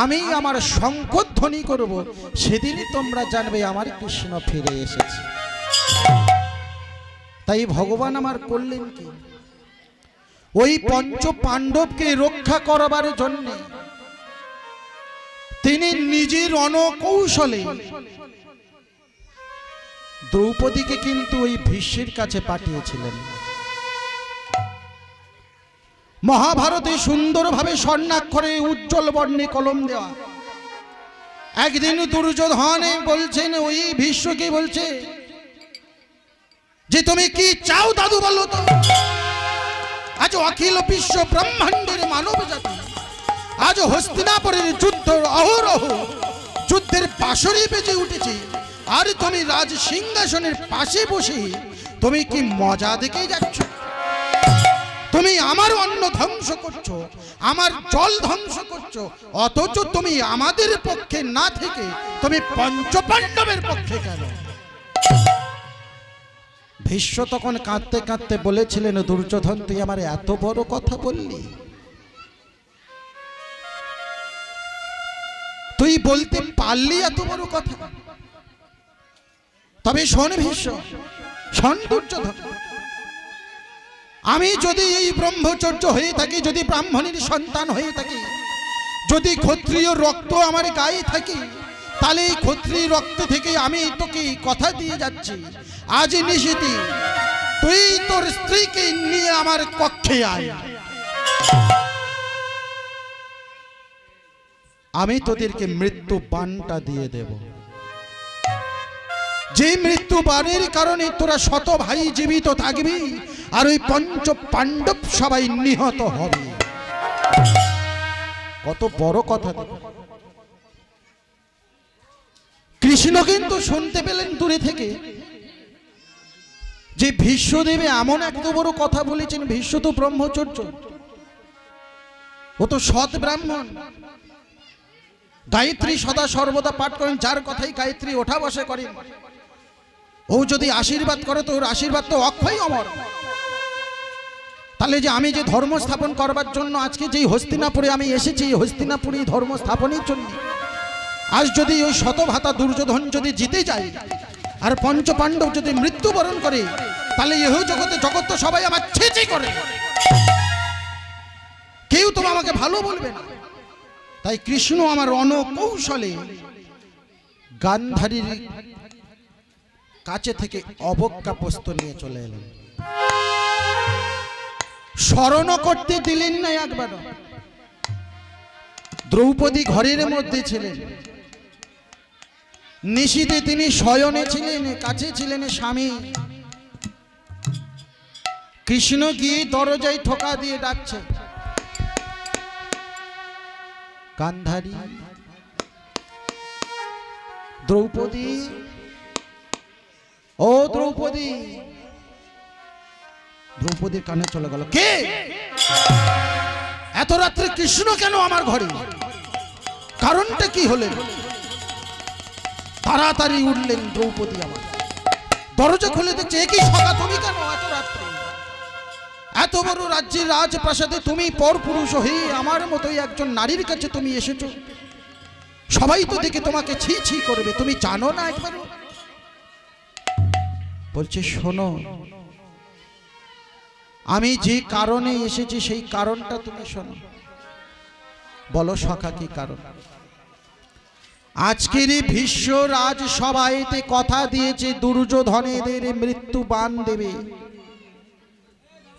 আমি আমার শঙ্খধ্বনি করব, সেদিনই তোমরা জানবে আমার কৃষ্ণ ফিরে এসেছে। তাই ভগবান আমার করলেন কি, ওই পঞ্চ পাণ্ডবকে রক্ষা করবার জন্য তিনি নিজের রণকৌশলে দ্রৌপদীকে কিন্তু ওই ভীষ্মের কাছে পাঠিয়েছিলেন। মহাভারতে সুন্দরভাবে স্বর্ণাক্ষরে উজ্জ্বল বর্ণে কলম দেওয়া। একদিন দুর্যোধন বলছেন ওই ভীষ্মকে, বলছে যে তুমি কি চাও দাদু বলো তো। আজ অখিল বিশ্ব ব্রহ্মাণ্ডের মানব জাতি আজ হস্তিনাপুরের যুদ্ধ অহরহ যুদ্ধের বাঁশরি বেজে উঠেছে, আর তুমি রাজ সিংহাসনের পাশে বসে তুমি কি মজা দেখে যাচ্ছ? তুমি আমার অন্ন ধ্বংস করছো, আমার জল ধ্বংস করছো, অথচ তুমি আমাদের পক্ষে না থেকে তুমি পঞ্চপাণ্ডবের পক্ষে কেন? ভীষ্ম তখন কাঁদতে কাঁদতে বলেছিলেন, দুর্যোধন তুই আমার এত বড় কথা বললি, তুই বলতে পারলি এত বড় কথা? তবে শোন ভীষ্ম, শোন দুর্যোধন, আমি যদি এই ব্রহ্মচর্য হয়ে থাকি, যদি ব্রাহ্মণের সন্তান হয়ে থাকি, যদি ক্ষত্রিয় রক্ত আমার গায়ে থাকি, তাহলে এই ক্ষত্রিয় রক্ত থেকে আমি তোকে কথা দিয়ে যাচ্ছি, আজ নিশিতে তুই তোর স্ত্রীকে নিয়ে আমার কক্ষে আয়, আমি তোদেরকে মৃত্যু বাণটা দিয়ে দেব। যে মৃত্যু বাণের কারণে তোরা শত ভাই জীবিত থাকবি, আর ওই পঞ্চ পাণ্ডব সবাই নিহত হবে। কত বড় কথা! কৃষ্ণ কিন্তু শুনতে পেলেন দূরে থেকে যে ভীষ্মদেবে এমন এত বড় কথা বলেছেন। ভীষ্ম তো ব্রহ্মচর্য, ও তো সৎ ব্রাহ্মণ, গায়ত্রী সদা সর্বদা পাঠ করেন, যার কথাই গায়ত্রী ওঠা বসে করেন। ও যদি আশীর্বাদ করে তো ওর আশীর্বাদ তো অক্ষয় অমর। তাহলে যে আমি যে ধর্ম স্থাপন করবার জন্য আজকে যেই হস্তিনাপুরে আমি এসেছি, হস্তিনাপুরে ধর্ম স্থাপনের জন্য, আজ যদি ওই শতভাতা দুর্যোধন যদি জিতে যায় আর পঞ্চপাণ্ডব যদি মৃত্যুবরণ করে, তাহলে এহ জগতে জগৎ তো সবাই আমার ছেঁচে করে, কেউ তো আমাকে ভালো বলবে না। তাই কৃষ্ণ আমার রণকৌশলে গান্ধারীর কাছে থেকে অবজ্ঞা প্রস্তুত নিয়ে চলে এলেন। স্মরণ করতে দিলেন না একবার। দ্রৌপদী ঘরের মধ্যে ছিলেন, নিশীথে তিনি শয়নে ছিলেন, কাছে ছিলেন স্বামী। কৃষ্ণ গিয়ে দরজায় ঠোকা দিয়ে ডাকছে, গান্ধারী, দ্রৌপদী, ও দ্রৌপদী। দ্রৌপদীর কানে চলে গেল, কে? এত রাত্রে কৃষ্ণ কেন আমার ঘরে? কারণটা কি হলেন? তাড়াতাড়ি উঠলেন দ্রৌপদী। আমার দরজা খুলে দেখছে, একই সখা তুমি কেন এত রাত্রে? এত বড় রাজ্যের রাজপ্রাসাদে তুমি পরপুরুষ হয়ে আমার মতোই একজন নারীর কাছে তুমি এসেছো। সবাই তো দেখে তোমাকে ছি ছি করবে, তুমি জানো না একবার? বলছে, শোনো, আমি যে কারণে এসেছি সেই কারণটা তুমি শোনো। বলো সখা, কি কারণ? আজকের ভীষ্ম রাজসভাতে কথা দিয়েছে দুর্যোধনেদের মৃত্যু বাণ দেবে।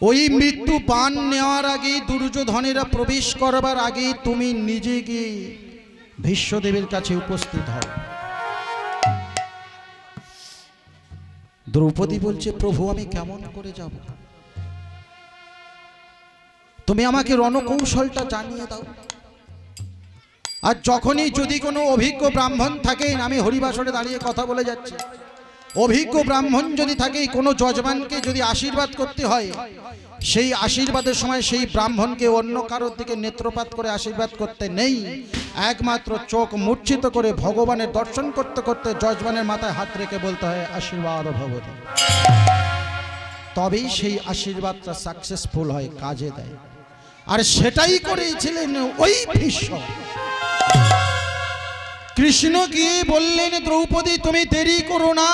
ওই মৃত্যু বাণ নেওয়ার আগে, দুর্যোধনেরা প্রবেশ করবার আগে তুমি নিজে গিয়ে ভীষ্মদেবের কাছে উপস্থিত হও। দ্রৌপদী বলছে, প্রভু আমি কেমন করে যাব? তুমি আমাকে রণকৌশলটা জানিয়ে দাও। আর যখনই যদি কোনো অভিজ্ঞ ব্রাহ্মণ থাকেন, আমি হরিবাসরে দাঁড়িয়ে কথা বলে যাচ্ছি, অভিজ্ঞ ব্রাহ্মণ যদি থাকে, কোনো যজমানকে যদি আশীর্বাদ করতে হয়, সেই আশীর্বাদের সময় সেই ব্রাহ্মণকে অন্য কারোর দিকে নেত্রপাত করে আশীর্বাদ করতে নেই। একমাত্র চোখ মূর্ছিত করে ভগবানের দর্শন করতে করতে যজমানের মাথায় হাত রেখে বলতে হয়, আশীর্বাদ ভবতি। তবেই সেই আশীর্বাদটা সাকসেসফুল হয়, কাজে দেয়। আর সেটাই করেছিলেন ওই ভীষ্ম। কৃষ্ণ গিয়ে বললেন, দ্রৌপদী তুমি দেরি করো না,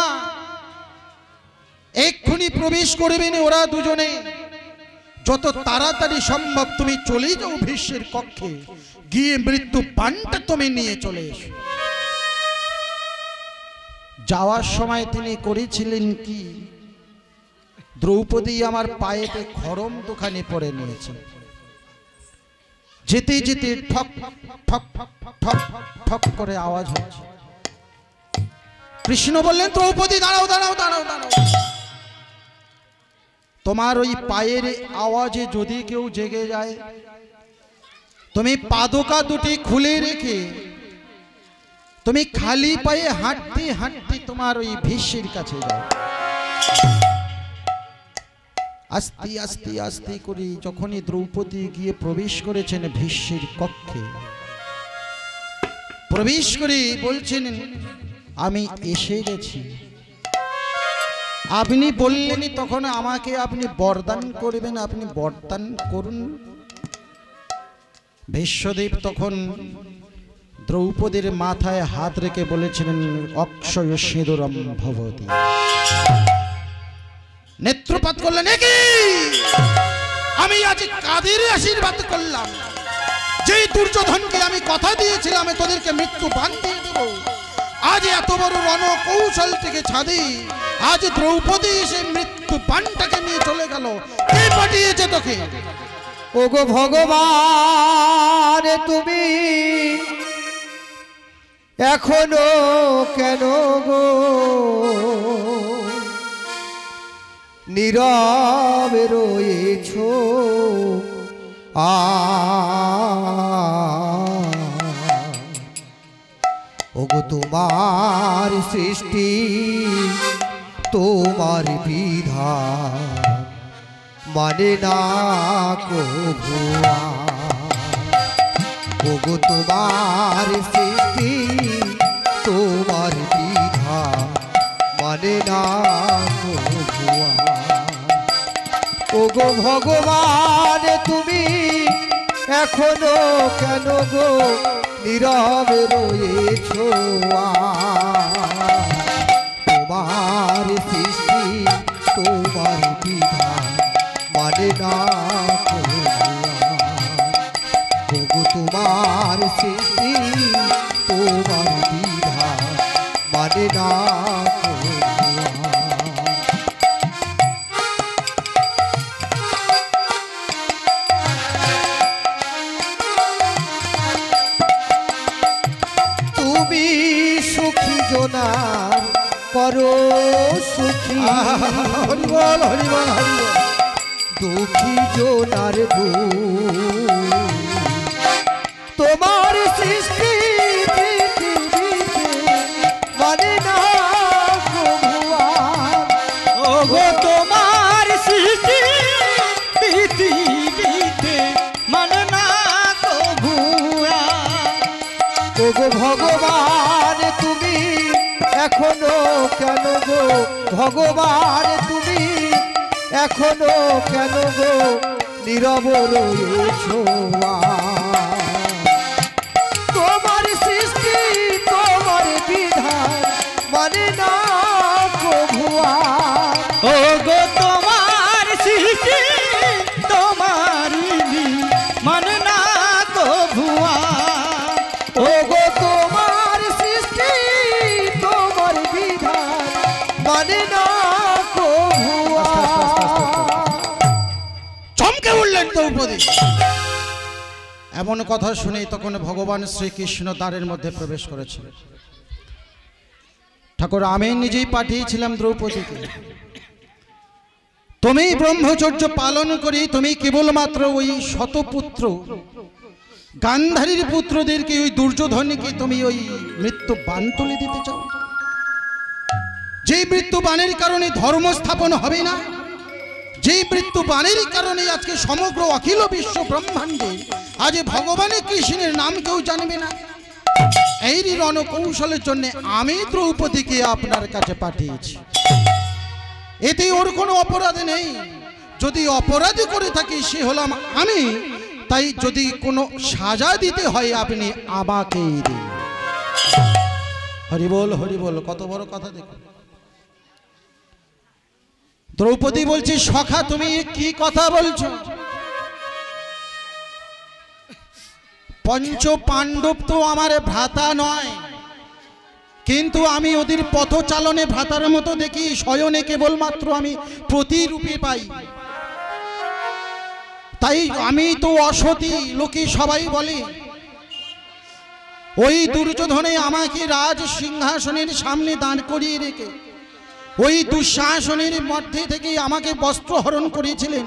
এক্ষুনি প্রবেশ করবেন ওরা দুজনে, যত তাড়াতাড়ি সম্ভব তুমি চলে যাও ভীষ্মের কক্ষে, গিয়ে মৃত্যু বাণটা তুমি নিয়ে চলে এসো। যাওয়ার সময় তিনি করেছিলেন কি, দ্রৌপদী আমার পায়েতে খড়ম দুখানি পরে নিয়েছেন। যেতে যেতে ঠক ঠক ঠক ঠক করে আওয়াজ হচ্ছে। কৃষ্ণ বললেন, দ্রৌপদী দাঁড়াও দাঁড়াও দাঁড়াও দাঁড়াও, তোমার ওই পায়ের আওয়াজে যদি কেউ জেগে যায়, তুমি পাদুকা দুটি খুলে রেখে তুমি খালি পায়ে হাঁটতে হাঁটতে তোমার ওই ভীষ্মের কাছে যাও। আস্তে আস্তে আস্তে করে যখনই দ্রৌপদী গিয়ে প্রবেশ করেছেন ভীষ্মের কক্ষে, প্রবেশ করে বলছেন, আমি এসে গেছি। আপনি বললেন তখন আমাকে আপনি বরদান করবেন, আপনি বরদান করুন। ভীষ্মদেব তখন দ্রৌপদীর মাথায় হাত রেখে বলেছিলেন, অক্ষয় সিঁদুরম ভবতি। নেত্রপাত করলেন, একি আমি আজ কাদের আশীর্বাদ করলাম? যেই দুর্যোধনকে আমি কথা দিয়েছিলাম তোদেরকে মৃত্যু বান দিয়ে দেব, আজ এত বড় রণকৌশল থেকে ছাদি, আজ দ্রৌপদী এসে মৃত্যু বানটাকে নিয়ে চলে গেল। কে পাঠিয়েছে তোকে? ওগো ভগবান, তুমি এখনো কেন গো নীরবে রয়েছো? ওগো তোমার সৃষ্টি, তোমার বিধান মানে না কভুয়া। ওগো তোমার সৃষ্টি, তোমার বিধান মানে না কভুয়া। ওগো ভগবান, তুমি এখনো কেন গো নীরবে রয়েছো? তোমার সৃষ্টি, তোমার বিধান মানে না ওগো তোমার সৃষ্টি, তোমার বিধান মানে না। তুমি সুখী জনা করো সুখী, হরি বল হরি বল হরি বল। দুঃখী জনার তোমার সৃষ্টি পৃথিবীতে মানে না কভুয়া। ওগো তোমার সৃষ্টি পৃথিবীতে মানে না কভুয়া। ওগো ভগবান, তুমি এখনো কেন গো, ভগবান তুমি এখনো কেন গো নীরব রয়েছো? তোমার সৃষ্টি, তোমার বিধান মানে না কভুয়া। ওগো তোমার সৃষ্টি, তোমার মানে না কভুয়া। ওগো তোমার সৃষ্টি, তোমার বিধান মানে না কভুয়া। চমকে উঠলেন দ্রৌপদী। এমন কথা শুনে তখন ভগবান শ্রীকৃষ্ণ দ্বারের মধ্যে প্রবেশ করেছিলেন। ঠাকুর, আমি নিজেই পাঠিয়েছিলাম দ্রৌপদীকে। তুমি ব্রহ্মচর্য পালন করি তুমি কেবলমাত্র ওই শতপুত্র গান্ধারীর পুত্রদেরকে, ওই দুর্যোধনকে তুমি ওই মৃত্যু বান তুলে দিতে চাও, যে মৃত্যু বানের কারণে ধর্ম স্থাপন হবে না, যে মৃত্যু বানের কারণে আজকে সমগ্র অখিল বিশ্ব ব্রহ্মাণ্ডে আজ ভগবানের কৃষ্ণের নাম কেউ জানবে না। এই রণকৌশলের জন্য আমি দ্রৌপদীকে আপনার কাছে পাঠিয়েছি। এতে ওর কোনো অপরাধ নেই। যদি অপরাধী করে থাকি সে হলাম আমি, তাই যদি কোনো সাজা দিতে হয় আপনি আমাকেই দিন। হরি বল, কত বড় কথা দেখো। দ্রৌপদী বলছি, সখা তুমি কি কথা বলছো? পঞ্চ পাণ্ডব তো আমার ভ্রাতা নয়, কিন্তু আমি ওদের পথ চালনে ভ্রাতার মতো দেখি, শয়নে কেবলমাত্র আমি প্রতিরূপে পাই। তাই আমি তো অসতী, লোকে সবাই বলে। ওই দুর্যোধনে আমাকে রাজ সিংহাসনের সামনে দাঁড় করিয়ে রেখে ওই দুঃশাসনের মধ্যে থেকে আমাকে বস্ত্র হরণ করেছিলেন,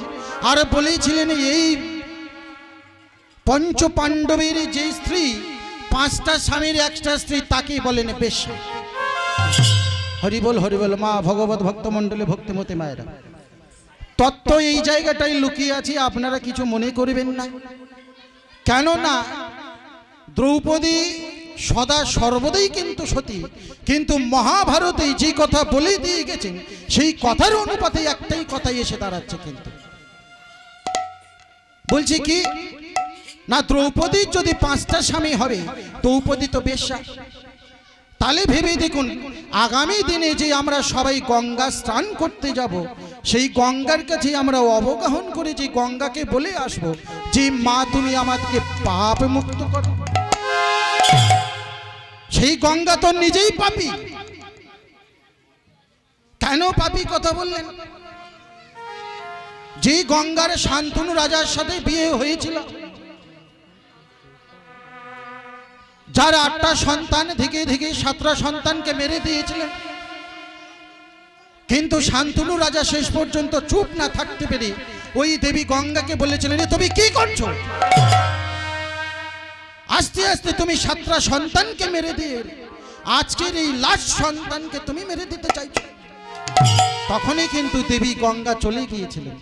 আর বলেছিলেন এই পঞ্চ পাণ্ডবের যে স্ত্রী, 5টা স্বামীর 1টা স্ত্রী, তাকে বলেন বেশ্যা। হরিবল মা ভগবত ভক্তমণ্ডলী ভক্তিমতী মায়েরা, তত্ত্ব এই জায়গাটাই লুকিয়ে আছে, আপনারা কিছু মনে করবেন না। কেননা দ্রৌপদী সদা সর্বদাই কিন্তু সতী, কিন্তু মহাভারতে যে কথা বলে দিয়ে গেছেন সেই কথার অনুপাতে একটাই কথাই এসে দাঁড়াচ্ছে। কিন্তু বলছি কি না, দ্রৌপদীর যদি 5টা স্বামী হবে, দ্রৌপদী তো বেশ্যা। তাহলে ভেবে দেখুন, আগামী দিনে যে আমরা সবাই গঙ্গা স্নান করতে যাব, সেই গঙ্গার কাছে আমরা অবগাহন করে যে গঙ্গাকে বলে আসবো যে মা তুমি আমাদেরকে পাপ মুক্ত করো, সেই গঙ্গা তো নিজেই পাপী। কেন পাপী কথা বললেন? যে গঙ্গার শান্তনু রাজার সাথে বিয়ে হয়েছিল, যার 8টা সন্তান থেকে 7টা সন্তানকে মেরে দিয়েছিলেন, কিন্তু শান্তনু রাজা শেষ পর্যন্ত চুপ না থাকতে পেরে ওই দেবী গঙ্গাকে বলেছিলেন, তুমি কি করছো? আস্তে আস্তে তুমি 7টা সন্তানকে মেরে দিয়ে আজকের এই লাস্ট সন্তানকে তুমি মেরে দিতে চাইছো। তখনই কিন্তু দেবী গঙ্গা চলে গিয়েছিলেন,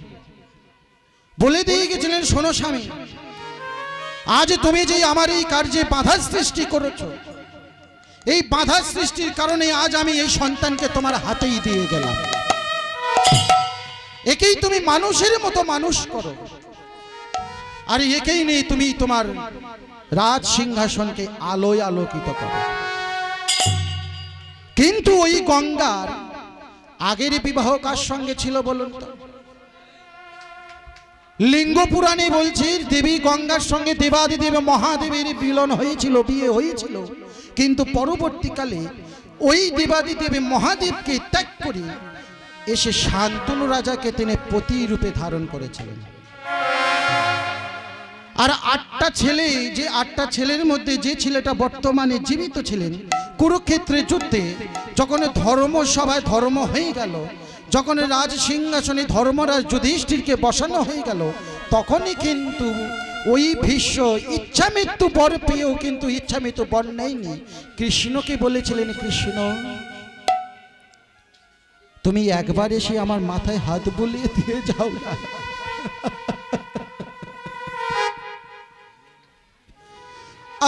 বলে দিয়ে গেছিলেন, শোনো স্বামী, আজ তুমি যে আমার এই কার্যে বাধা সৃষ্টি করেছো, এই বাধা সৃষ্টির কারণে আজ আমি এই সন্তানকে তোমার হাতেই দিয়ে গেলাম। একেই তুমি মানুষের মতো মানুষ করো, আর একেই নিয়ে তুমি তোমার রাজ সিংহাসনকে আলোয় আলোকিত করো। কিন্তু ওই গঙ্গার আগের বিবাহ কার সঙ্গে ছিল বলুন তো? লিঙ্গ পুরাণে বলছে দেবী গঙ্গার সঙ্গে দেবাদিদেব মহাদেবের মিলন হয়েছিল, বিয়ে হয়েছিল, কিন্তু পরবর্তীকালে ওই দেবাদিদেব মহাদেবকে ত্যাগ করে এসে শান্তনু রাজাকে তিনি পতিরূপে ধারণ করেছিলেন। আর 8টা ছেলে, যে 8টা ছেলের মধ্যে যে ছেলেটা বর্তমানে জীবিত ছিলেন, কুরুক্ষেত্রের যুদ্ধে যখন ধর্মসভায় ধর্ম হয়ে গেল, যখন রাজ সিংহাসনে ধর্মরাজ যুধিষ্ঠিরকে বসানো হয়ে গেল, তখনই কিন্তু ওই ভীষ্ম ইচ্ছা মৃত্যু বর পেয়েও কিন্তু ইচ্ছা মৃত্যু বর নেয়নি। কৃষ্ণকে বলেছিলেন, কৃষ্ণ তুমি একবার এসে আমার মাথায় হাত বুলিয়ে দিয়ে যাও না।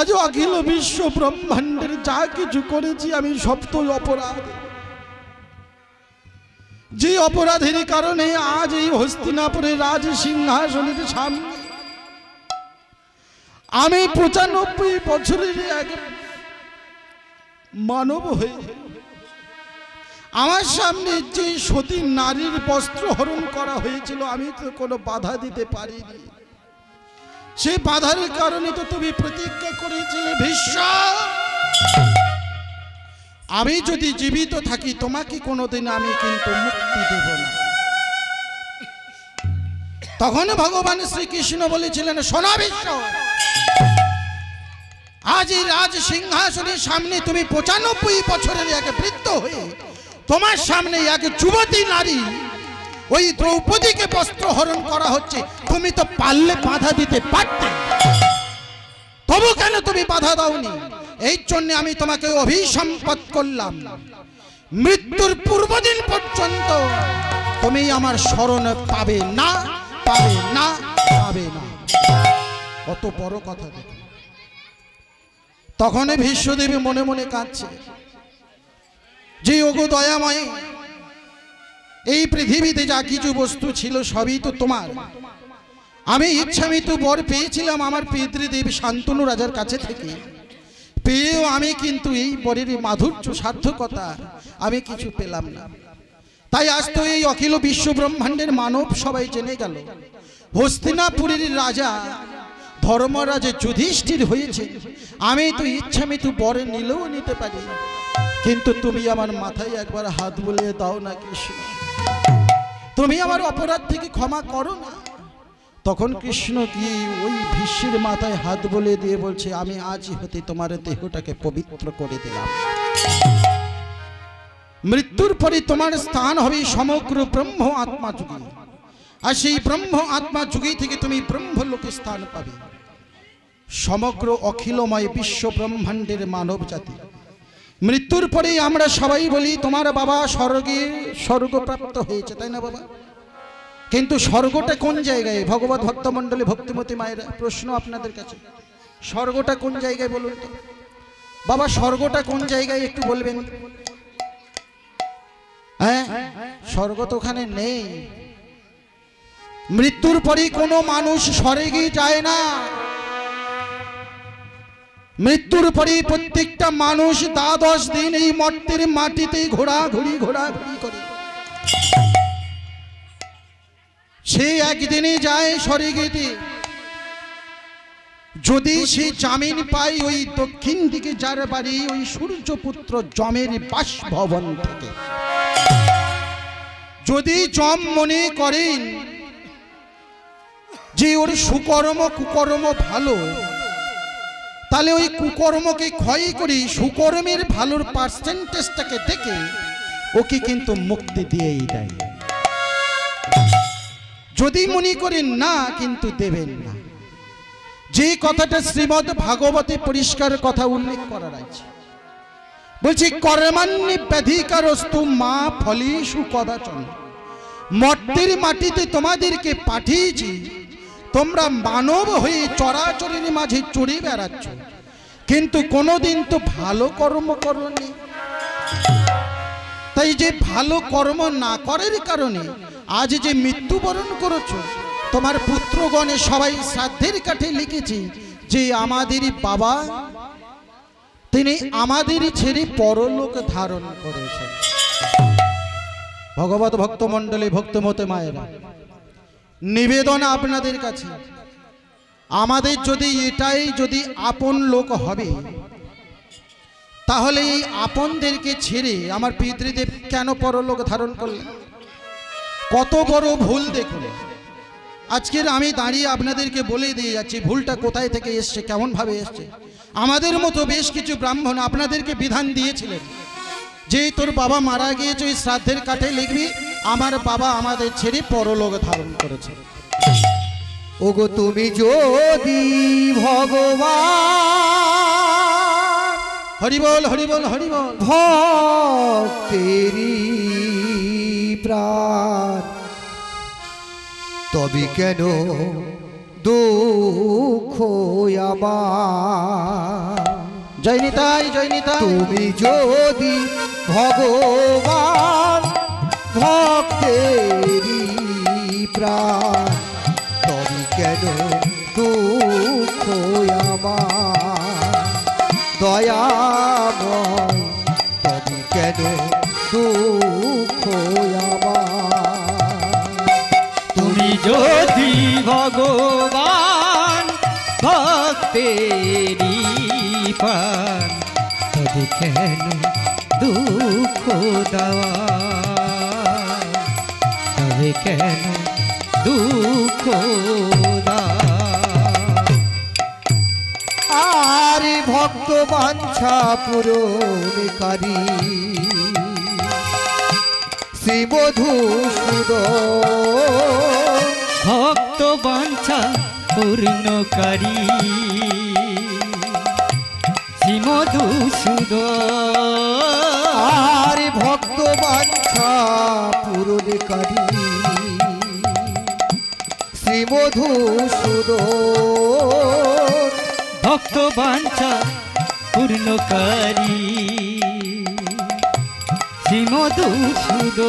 আজ অখিল বিশ্ব ব্রহ্মাণ্ডের যা কিছু করেছি আমি সব তো অপরাধ। যে অপরাধের কারণে আজ এই হস্তিনাপুরের রাজ সিংহাসনের সামনে আমি 95 বছরের এক মানব হয়ে আমার সামনে যে সতী নারীর বস্ত্র হরণ করা হয়েছিল, আমি তো কোনো বাধা দিতে পারিনি। সেই বাধার কারণে তো তুমি প্রতিজ্ঞা করেছিলে, ভীষ্ম আমি যদি জীবিত থাকি তোমাকে কোনোদিন আমি কিন্তু মুক্তি দেব না। তখন ভগবান শ্রীকৃষ্ণ বলেছিলেন, শোনো ভীষ্ম, আজ এই রাজ সিংহাসনের সামনে তুমি 95 বছরের এক বৃদ্ধ হয়ে তোমার সামনে এক যুবতী নারী ওই দ্রৌপদীকে বস্ত্র হরণ করা হচ্ছে, তুমি তো পারলে বাধা দিতে পারতে, তবু কেন তুমি বাধা দাওনি? এই জন্য আমি তোমাকে অভিসম্পাত করলাম, মৃত্যুর পূর্বদিন পর্যন্ত তুমি আমার শরণ পাবে না, পাবে না, পাবে না। কত বড় কথা দেখো। তখন ভীষ্মদেবী মনে মনে কাঁদছে যে ওগো দয়াময়, এই পৃথিবীতে যা কিছু বস্তু ছিল সবই তো তোমার। আমি ইচ্ছামৃত্যু বর পেয়েছিলাম আমার পিতৃদেব শান্তনু রাজার কাছে থেকে, পেয়েও আমি কিন্তু এই বরের মাধুর্য সার্থকতা আমি কিছু পেলাম না। তাই আজ তো এই অখিল বিশ্ব ব্রহ্মাণ্ডের মানব সবাই জেনে গেল হস্তিনাপুরের রাজা ধর্মরাজে যুধিষ্ঠির হয়েছে। আমি তো ইচ্ছামিত বরে নিলেও নিতে পারি, কিন্তু তুমি আমার মাথায় একবার হাত বুলিয়ে দাও না কৃষ্ণ, তুমি আমার অপরাধ থেকে ক্ষমা করো না। তখন কৃষ্ণ গিয়ে ওই ভীষ্মের মাথায় হাত বুলিয়ে দিয়ে বলছে, আমি আজই হতে তোমার দেহটাকে পবিত্র করে দিলাম। মৃত্যুর পরে তোমার স্থান হবে সমগ্র ব্রহ্ম আত্মা যুগে, আর সেই ব্রহ্ম আত্মা যুগে থেকে তুমি ব্রহ্মলোকে স্থান পাবে। সমগ্র অখিলময় বিশ্ব ব্রহ্মাণ্ডের মানব জাতি মৃত্যুর পরে আমরা সবাই বলি তোমার বাবা স্বর্গে স্বর্গপ্রাপ্ত হয়েছে, তাই না বাবা? কিন্তু স্বর্গটা কোন জায়গায়? ভগবত ভক্তমণ্ডলী ভক্তিমতী মায়েরা, প্রশ্ন আপনাদের কাছে, স্বর্গটা কোন জায়গায় বলুন তো বাবা? স্বর্গটা কোন জায়গায় একটু বলবেন? হ্যাঁ, স্বর্গ তো ওখানে নেই। মৃত্যুর পরে কোনো মানুষ স্বর্গে যায় না। মৃত্যুর পরে প্রত্যেকটা মানুষ 10 দিন এই মর্তের মাটিতে ঘোরাঘুরি করে। সে একদিনে যায় স্বর্গেতে। যদি সে জামিন পায় ওই দক্ষিণ দিকে যার বাড়ি, ওই সূর্যপুত্র যমের বাসভবন থেকে, যদি যম মনে করেন যে ওর সুকর্ম কুকর্ম ভালো, তাহলে ওই কুকর্মকে ক্ষয় করে সুকর্মের ভালোর পার্সেন্টেজটাকে দেখে ওকে কিন্তু মুক্তি দিয়েই দেয়। যদি মনে করেন না, কিন্তু দেবেন না। যে কথাটা শ্রীমদ্ ভাগবতে পরিষ্কার কথা উল্লেখ করা আছে, বলছি কর্মান্নি ব্যাধিকারস্তু মা ফলেষু কদাচন। মর্তের মাটিতে তোমাদেরকে পাঠিয়েছি, তোমরা মানব হয়ে চরাচরের মাঝে চড়ে বেড়াচ্ছ, কিন্তু কোনোদিন তো ভালো কর্ম করনি। তাই যে ভালো কর্ম না করার কারণে আজ যে মৃত্যুবরণ করেছো, তোমার পুত্রগণে সবাই শ্রাদ্ধের কাঠে লিখেছে যে আমাদের বাবা তিনি আমাদের ছেড়ে পরলোক ধারণ করেছেন। ভগবত ভক্তমণ্ডলী ভক্তমতে মায়েরা, নিবেদন আপনাদের কাছে, আমাদের যদি এটাই যদি আপন লোক হবে, তাহলে এই আপনদেরকে ছেড়ে আমার পিতৃদেব কেন পরলোক ধারণ করলেন? কত বড় ভুল দেখুন। আজকের আমি দাঁড়িয়ে আপনাদেরকে বলে দিয়ে যাচ্ছি ভুলটা কোথায় থেকে এসছে, কেমন ভাবে এসছে। আমাদের মতো বেশ কিছু ব্রাহ্মণ আপনাদেরকে বিধান দিয়েছিলেন যে তোর বাবা মারা গিয়েছে, ওই শ্রাদ্ধের কাঠে লিখবি আমার বাবা আমাদের ছেড়ে পরলোক ধারণ করেছে। ওগো তুমি যদি ভগবান, হরিবল হরিবল হরিবল, ভক্তেরি প্রাণ, তবে কেন দুঃখ আমার? জয় নিতাই জয় নিতাই। তুমি যদি ভগবান ভক্তেরি প্রাণ, তবে কেন দুঃখ আমার? দয়াময় তবে কেন দুঃখ আমার? তুমি যদি ভগবান ভক্তেরি প্রাণ, তবে কেন দুঃখ দেওয়া? তবে কেন দুঃখ দেওয়া? আর ভক্ত বাঞ্ছা পূরণকারী শ্রী মধুসূদন, ভক্ত বাঞ্ছা পূর্ণকারী শ্রী মধুসূদন। আর ভক্ত বাঞ্ছা পূরণকারী শ্রী মধুসূদন, ভক্ত বাঞ্ছা পূর্ণকারী শ্রী মধুসূদন।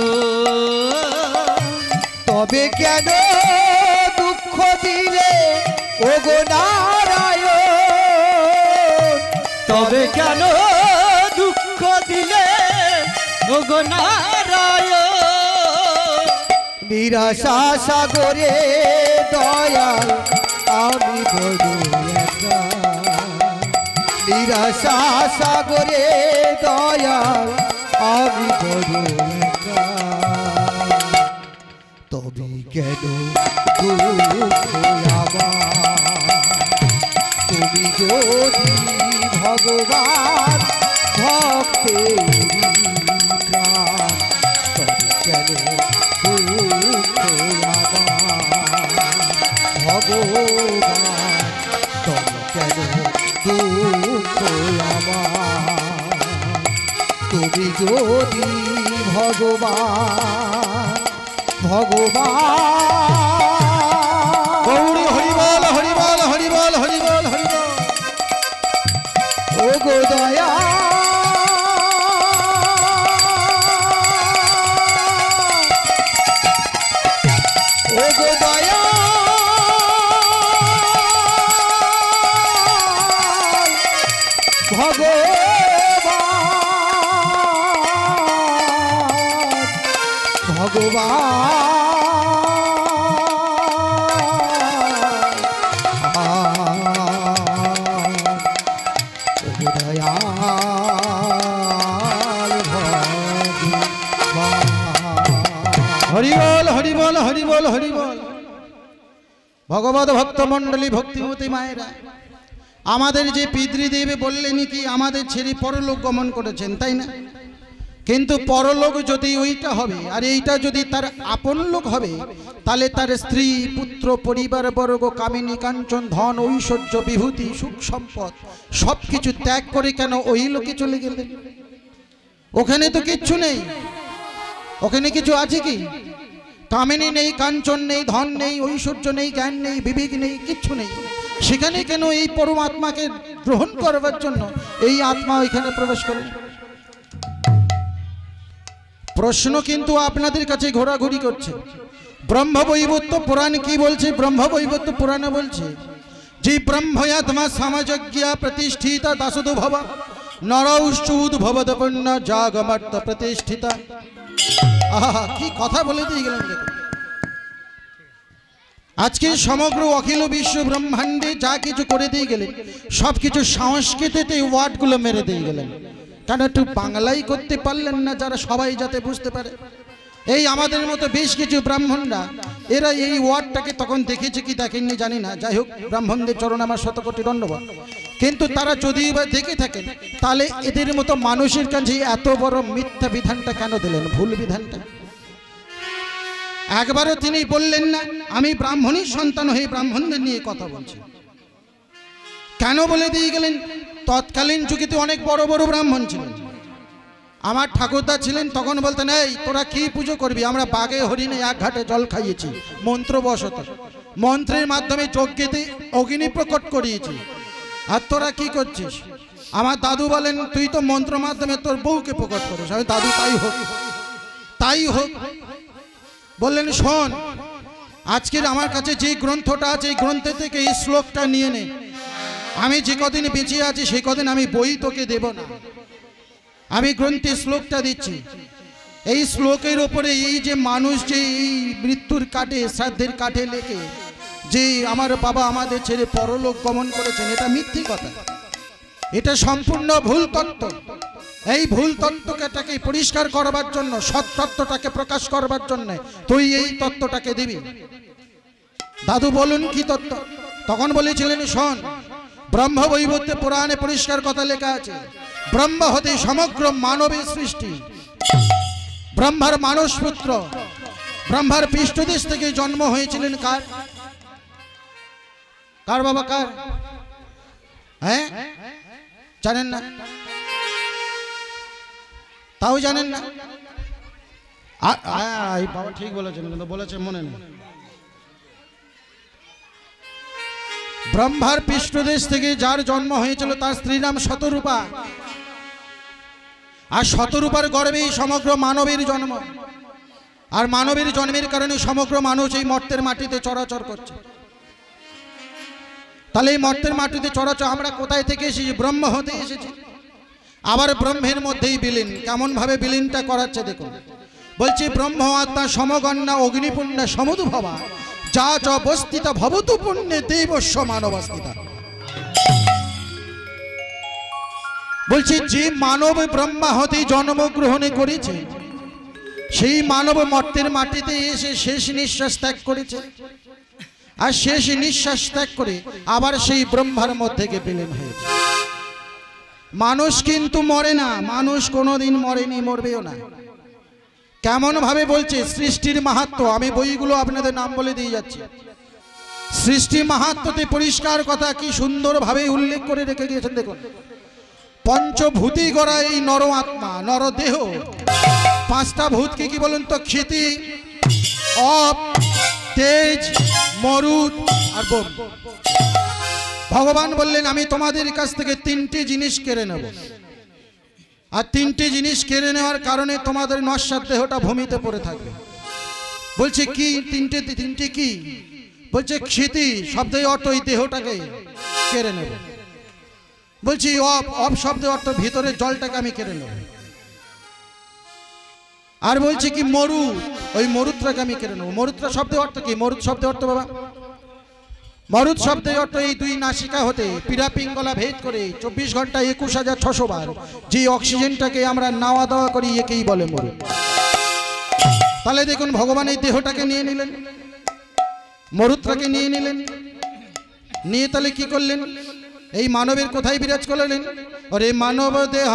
তবে কেন দুঃখ দিলে ওগো নারায়ণ? তবে কেন দুঃখ দিলে ওগো নারায়ণ নিরাশা সাগরে দয়াল আমি বড় একা নিরাশা সাগরে দয়াল আমি বড় একা তবে কেন দুঃখ আমার তুমি যদি ভগবান ভক্তের প্রাণ তবে কেন দুঃখ আমার ভগবান তবে কেন দুঃখ আমার তুমি যদি ভগবান গৌরী হরিবল হরিবল হরিবল হরিবল হরিবল ও গো দয়া ও গো দয়া হরিবল হরিবল হরিবল হরিবল ভগবত ভক্ত মণ্ডলী ভক্তিমতী মায়েরা আমাদের যে পিতৃদেব বললেন কি আমাদের ছেড়ে পরলোক গমন করেছেন তাই না কিন্তু পরলোক যদি ওইটা হবে আর এইটা যদি তার আপন লোক হবে তাহলে তার স্ত্রী পুত্র পরিবার বর্গ কামিনী কাঞ্চন ধন ঐশ্বর্য বিভূতি সুখ সম্পদ সবকিছু ত্যাগ করে কেন ওই লোকে চলে গেলেন ওখানে তো কিচ্ছু নেই ওখানে কিছু আছে কি কামিনী নেই কাঞ্চন নেই ধন নেই ঐশ্বর্য নেই জ্ঞান নেই বিবেক নেই কিচ্ছু নেই সেখানে কেন এই পরমাত্মাকে গ্রহণ করবার জন্য এই আত্মা ওইখানে প্রবেশ করে প্রশ্ন কিন্তু আপনাদের কাছে ঘোরাঘুরি করছে ব্রহ্মবৈবর্ত পুরাণ কি বলছে ব্রহ্মবৈবর্ত পুরাণে বলছে যে ব্রহ্ময়াত্মা সমাজজ্ঞা প্রতিষ্ঠিতা দাসদু ভব নরৌশ্চুদ ভবদপন্ন জাগমর্ত প্রতিষ্ঠিতা আহা কি কথা বলে দিয়ে গেলেন দেখুন আজকে সমগ্র অখিল বিশ্ব ব্রহ্মাণ্ডে যা কিছু করে দিয়ে গেলেন সব কিছু সংস্কৃতিতে ওয়ার্ডগুলো মেরে দিয়ে গেলেন কেন একটু বাংলাই করতে পারলেন না যারা সবাই যাতে বুঝতে পারে এই আমাদের মতো বেশ কিছু ব্রাহ্মণরা এরা এই ওয়ার্ডটাকে তখন দেখেছে কি দেখেননি জানি না যাই হোক ব্রাহ্মণদের চরণ আমার শতকোটি দণ্ডবত কিন্তু তারা যদি বা দেখে থাকেন তাহলে এদের মতো মানুষের কাছে এত বড় মিথ্যা বিধানটা কেন দিলেন ভুল বিধানটা একবারও তিনি বললেন না আমি ব্রাহ্মণীর সন্তান হয়ে ব্রাহ্মণদের নিয়ে কথা বলছি কেন বলে দিয়ে গেলেন তৎকালীন যুগে তো অনেক বড় বড় ব্রাহ্মণ ছিলেন আমার ঠাকুরদা ছিলেন তখন বলতেন এই তোরা কি পুজো করবি আমরা বাগে হরিণে এক ঘাটে জল খাইয়েছি মন্ত্রবশত মন্ত্রের মাধ্যমে যজ্ঞেতে অগ্নি প্রকট করিয়েছি আর তোরা কি করছিস আমার দাদু বলেন তুই তো মন্ত্র মাধ্যমে তোর বউকে প্রকট করিস আমি দাদু তাই হোক বললেন শোন আজকের আমার কাছে যে গ্রন্থটা আছে এই গ্রন্থ থেকে এই শ্লোকটা নিয়ে নে আমি যে কদিন বেঁচে আছি সেই কদিন আমি বই তোকে দেব না আমি গ্রন্থে শ্লোকটা দিচ্ছি এই শ্লোকের ওপরে এই যে মানুষ যে এই মৃত্যুর কাটে শ্রাদ্ধের কাঠে লেগে যে আমার বাবা আমাদের ছেড়ে পরলোক গমন করেছেন এটা মিথ্যে কথা এটা সম্পূর্ণ ভুল তত্ত্ব এই ভুল তত্ত্বটাকে পরিষ্কার করবার জন্য সৎ তত্ত্বটাকে প্রকাশ করবার জন্য তুই এই তত্ত্বটাকে দিবি দাদু বলুন কি তত্ত্ব তখন বলেছিলেন শোন ব্রহ্মবৈবর্তে পুরাণে পরিষ্কার কথা লেখা আছে ব্রহ্ম হতে সমগ্র মানবের সৃষ্টি ব্রহ্মার মানস পুত্র ব্রহ্মার পৃষ্ঠদেশ থেকে জন্ম হয়েছিলেন কার কার বাবা কার হ্যাঁ জানেন না তাও জানেন না বাবা ঠিক বলেছেন কিন্তু বলেছে মনে নেই ব্রহ্মার পৃষ্ঠদেশ থেকে যার জন্ম হয়েছিল তার স্ত্রীর নাম শতরূপা আর শতরূপার গর্ভেই সমগ্র মানবের জন্ম আর মানবের জন্মের কারণে সমগ্র মানুষ এই মর্তের মাটিতে চরাচর করছে তাহলে এই মর্তের মাটিতে চরাচর আমরা কোথায় থেকে এসেছি? ব্রহ্ম হতে এসেছি। আবার ব্রহ্মের মধ্যেই বিলীন। কেমন ভাবে বিলীনটা করাচ্ছে দেখুন। বলছি ব্রহ্ম আত্মা সমগণ্যা অগ্নিপুণ্য সমুদ্ভবা যা চ বস্তিতা ভবতু পুণ্যে দেবস্য মানবাস্তিতা। বলছি যে মানব ব্রহ্মা হতে জন্মগ্রহণ করেছে সেই মানব মর্তের মাটিতে এসে শেষ নিঃশ্বাস ত্যাগ করেছে, আর শেষ নিঃশ্বাস ত্যাগ করে আবার সেই ব্রহ্মার মধ্যে গিয়ে বিলীন হয়েছে। মানুষ কিন্তু মরে না, মানুষ কোনোদিন মরেনি, মরবেও না। কেমন ভাবে বলছে সৃষ্টির মাহাত্ম্য, আমি বইগুলো আপনাদের নাম বলে দিয়ে যাচ্ছি। সৃষ্টি মাহাত্ম্যতে পরিষ্কার কথা কি সুন্দর ভাবে উল্লেখ করে রেখে গিয়েছেন দেখুন। পঞ্চভূতি গড়া এই নর আত্মা, নর দেহ, পাঁচটা ভূতকে কি বলুন তো? ক্ষিতি, অপ, তেজ, মরুদ আর বোম। ভগবান বললেন আমি তোমাদের কাছ থেকে তিনটি জিনিস কেড়ে নেব, আর তিনটি জিনিস কেড়ে নেওয়ার কারণে তোমাদের নশ্বর দেহটা ভূমিতে পড়ে থাকবে। বলছে কি তিনটি কি? বলছে ক্ষিতি শব্দের অর্থ এই দেহটাকে কেড়ে নেব। বলছি অপ শব্দের অর্থ ভিতরে জলটাকে আমি কেড়ে নেব। আর বলছি কি মরুদ, ওই মরুদটাকে আমি কেড়ে নেব। মরুদটা শব্দের অর্থ কি? মরুদ শব্দের অর্থ বাবা, মরুদ শব্দের অর্থ এই দুই নাসিকা হতে পীড়া পিঙ্গলা ভেদ করে 24 ঘন্টা 21,600 বার যে অক্সিজেনটাকে আমরা নাওয়া দাওয়া করি একেই বলে মরুদ। তাহলে দেখুন ভগবান এই দেহটাকে নিয়ে নিলেন, মরুদটাকে নিয়ে নিলেন, নিয়ে তাহলে কি করলেন? এই মানবের কোথায় বিরাজ করলেন? আরে মানব দেহ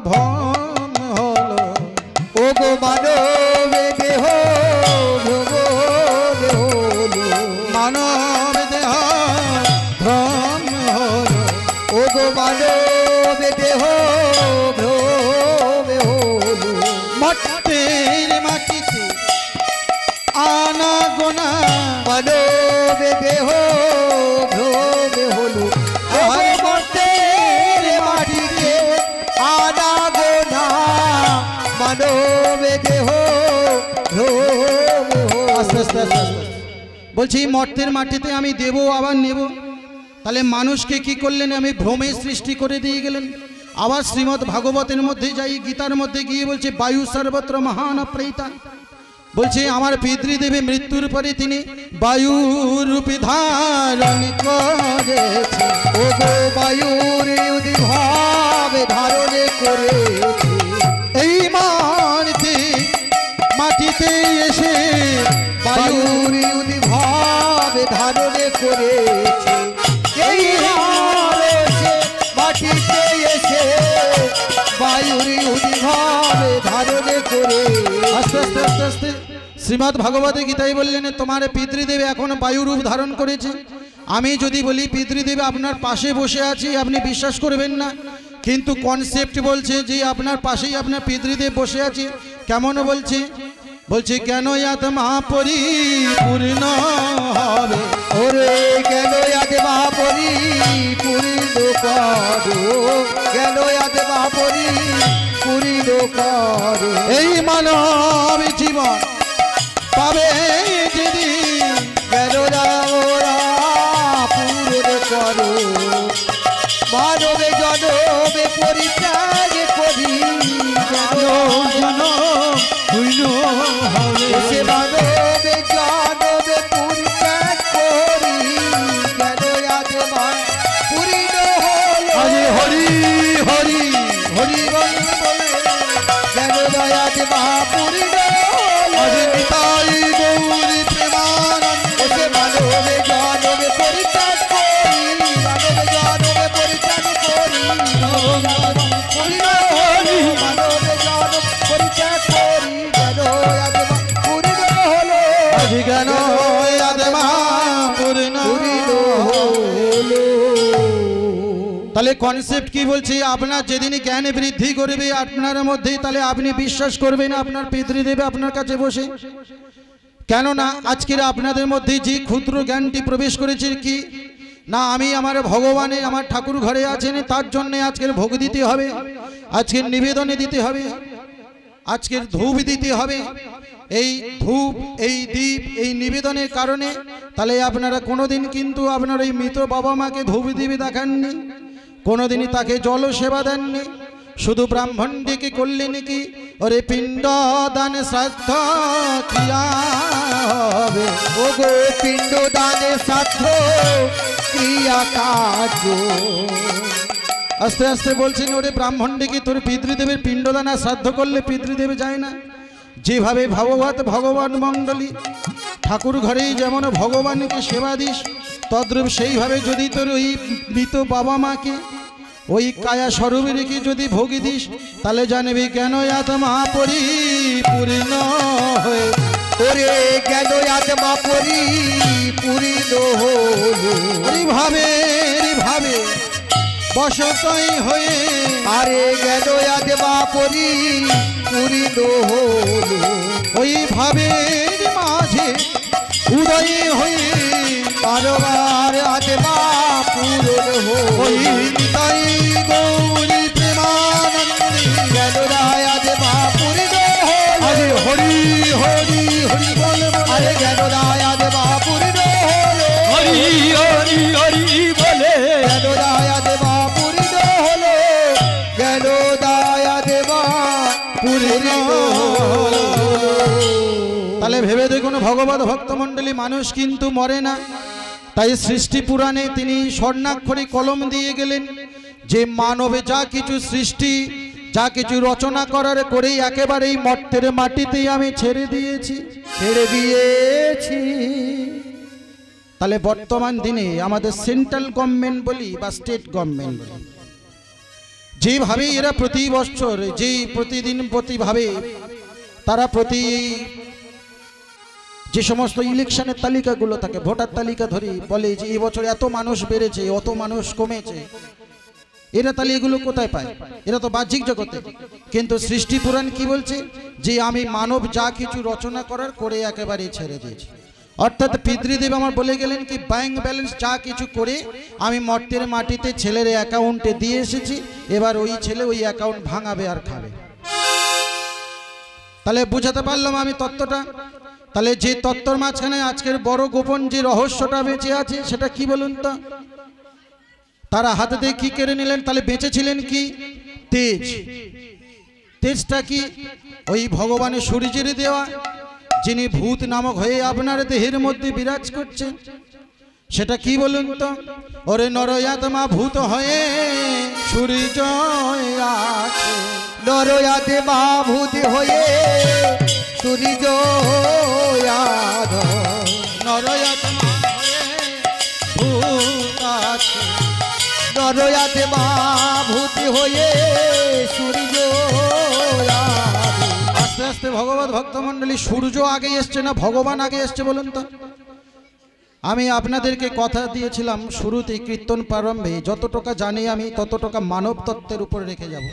ভ্রম হলো, ও গো মানব দেহ মানব দেহ ভ্রম হলো, ও গো মানব দেহ হলো, মর্তের মাটিতে আনা গোনা, মানব দেহ হলো, আর মর্তের মাটিতে আনা গোনা, মানব দেহ আস্তে আস্তে আস্তে আস্তে বলছি মর্তের মাটিতে আমি দেব আবার নেব। তাহলে মানুষকে কি করলেন? আমি ভ্রমে সৃষ্টি করে দিয়ে গেলেন। আবার শ্রীমদ্ ভাগবতের মধ্যে যাই, গীতার মধ্যে গিয়ে বলছে বায়ু সর্বত্র মহান প্রীতা। বলছে আমার পিতৃদেবী মৃত্যুর পরে তিনি বায়ু রূপে ধারণ করেছে, ও গো বায়ুর উদ্ভাব ধারণ করেছে, এই মাটিতে এসে বায়ুর উদ্ভাব ধারণ করেছে, এই মাটিতে এসে বায়ুর উদ্ভাব ধারণ করে। আস্তে আস্তে আস্তে আস্তে শ্রীমদ্ ভাগবতে গীতায় বললেন তোমার পিতৃদেব এখন বায়ু রূপ ধারণ করেছে। আমি যদি বলি পিতৃদেব আপনার পাশে বসে আছি, আপনি বিশ্বাস করবেন না, কিন্তু কনসেপ্ট বলছে যে আপনার পাশেই আপনার পিতৃদেব বসে আছে। কেমন বলছে? বলছে কেন আত্মা পরিপূর্ণ হবে, ওরে কেন আত্মা পরিপূর্ণ করো, কেন আত্মা পরিপূর্ণ করো, এই মানব জীবন পাবে যেদিন, কেন ওরা পূরণ করো, মানবে জনবে পরিত্যাগ করি, সে মানবে জনবে পরিত্যাগ করি, কেন আত্মা পূর্ণ হলো, হরি হরি হরি বলে কেন আত্মা পূর্ণ হরি নিতাই গৌরী প্রেমানন্দ, সে মানবে জনবে পরিত্যাগ করি, মানবে জনবে পরিত্যাগ করি, পূর্ণ হলো, মানবে জনব পরিত্যাগ করি, কেন আত্মা পূর্ণ হলো, আজি কেন আত্মা পূর্ণ হলো। তাহলে কনসেপ্ট কি বলছি? আপনার যেদিন জ্ঞান বৃদ্ধি করবে আপনার মধ্যে, তাহলে আপনি বিশ্বাস করবেন আপনার পিতৃদেব আপনার কাছে বসে। কেননা আজকের আপনাদের মধ্যে যে ক্ষুদ্র জ্ঞানটি প্রবেশ করেছে কি না, আমি আমার ভগবানে আমার ঠাকুর ঘরে আছেন, তার জন্য আজকের ভোগ দিতে হবে, আজকের নিবেদনে দিতে হবে, আজকের ধূপ দিতে হবে, এই ধূপ এই দীপ এই নিবেদনের কারণে, তাহলে আপনারা কোনোদিন কিন্তু আপনার এই মৃত বাবা মাকে ধূপ দীপ দেখাননি, কোনোদিনই তাকে জল সেবা দেননি, শুধু ব্রাহ্মণটিকে করলেন কি ওরে পিণ্ড দান শ্রাদ্ধ ক্রিয়া হবে। ও গো পিণ্ড দানে শ্রাদ্ধ ক্রিয়া কার্য। আস্তে আস্তে বলছেন ওরে ব্রাহ্মণটিকে তোর পিতৃদেবের পিণ্ডদান আর শ্রাদ্ধ করলে পিতৃদেব যায় না। যেভাবে ভাগবত ভগবান মণ্ডলী ঠাকুর ঘরেই যেমন ভগবানকে সেবা দিস, তদ্রূপ সেইভাবে যদি তোর ওই মৃত বাবা মাকে ওই কায়া স্বরূপে রেখে যদি ভোগী দিস, তাহলে জানবি কেন আত্মা পরিপূর্ণ হয়ে ওরে কেন আত্মা পরিপূর্ণ হলো। ভাবে ভাবে বসতই হয়ে আরে কেন আত্মা পরিপূর্ণ হলো। ওই ভাবের মাঝে উদয় হয়ে বারবার আত্মা পূরণ ওই হলো। নিতাই গৌরী প্রেমানন্দে কেন আত্মা পূর্ণ হলো। আরে হরি হরি হরি বল আরে কেন আত্মা পূর্ণ হলো। হরি হরি হরি বলে কেন আত্মা পূর্ণ হলো। কেন আত্মা পূর্ণ হলো। তাহলে ভেবে দেখুন ভগবত ভক্তমণ্ডলী, মানুষ কিন্তু মরে না। তাই সৃষ্টি পুরাণে তিনি স্বর্ণাক্ষরে কলম দিয়ে গেলেন যে মানবে যা কিছু সৃষ্টি যা কিছু রচনা করার করেই একেবারেই মর্তের মাটিতেই আমি ছেড়ে দিয়েছি। তাহলে বর্তমান দিনে আমাদের সেন্ট্রাল গভর্নমেন্ট বলি বা স্টেট গভর্নমেন্ট বলি, যেভাবে এরা প্রতি বছর যেই প্রতিদিন প্রতিভাবে তারা প্রতি যে সমস্ত ইলেকশনের তালিকাগুলো থাকে, ভোটার তালিকা ধরি বলে যে এবছর এত মানুষ বেড়েছে অত মানুষ কমেছে, এরা তাহলে এগুলো কোথায় পায়? এরা তো বাহ্যিক জগতে। কিন্তু সৃষ্টি পুরাণ কি বলছে যে আমি মানব যা কিছু রচনা করার করে একেবারে ছেড়ে দিয়েছি। অর্থাৎ পিতৃদেব আমার বলে গেলেন কি ব্যাংক ব্যালেন্স যা কিছু করে আমি মর্তের মাটিতে ছেলের অ্যাকাউন্টে দিয়ে এসেছি, এবার ওই ছেলে ওই অ্যাকাউন্ট ভাঙাবে আর খাবে। তাহলে বুঝাতে পারলাম আমি তত্ত্বটা। তাহলে যে তত্ত্বর মাঝখানে আজকের বড় গোপন যে রহস্যটা বেঁচে আছে সেটা কি বলুন তো? তারা হাতে দিয়ে কি কেড়ে নিলেন? তাহলে বেঁচেছিলেন কি? তেজ। তেজটা কি? ওই ভগবানের সূর্যের দেওয়া, যিনি ভূত নামক হয়ে আপনার দেহের মধ্যে বিরাজ করছে। সেটা কি বলুন তো? ওরে নরয়াত্মা ভূত হয়ে সূর্য আছে। নরয়াত্মা ভূত হয়ে সূর্য নরয়াত্মা হয়ে ভূত আছে। নরয়াত্মা ভূত হয়ে সূর্য। আস্তে আস্তে ভগবত ভক্তমণ্ডলী, সূর্য আগে এসছে না ভগবান আগে এসছে বলুন তো? আমি আপনাদেরকে কথা দিয়েছিলাম শুরুতে কীর্তন প্রারম্ভে, যতটুকু জানি আমি ততটুকু মানব তত্ত্বের উপরে রেখে যাব।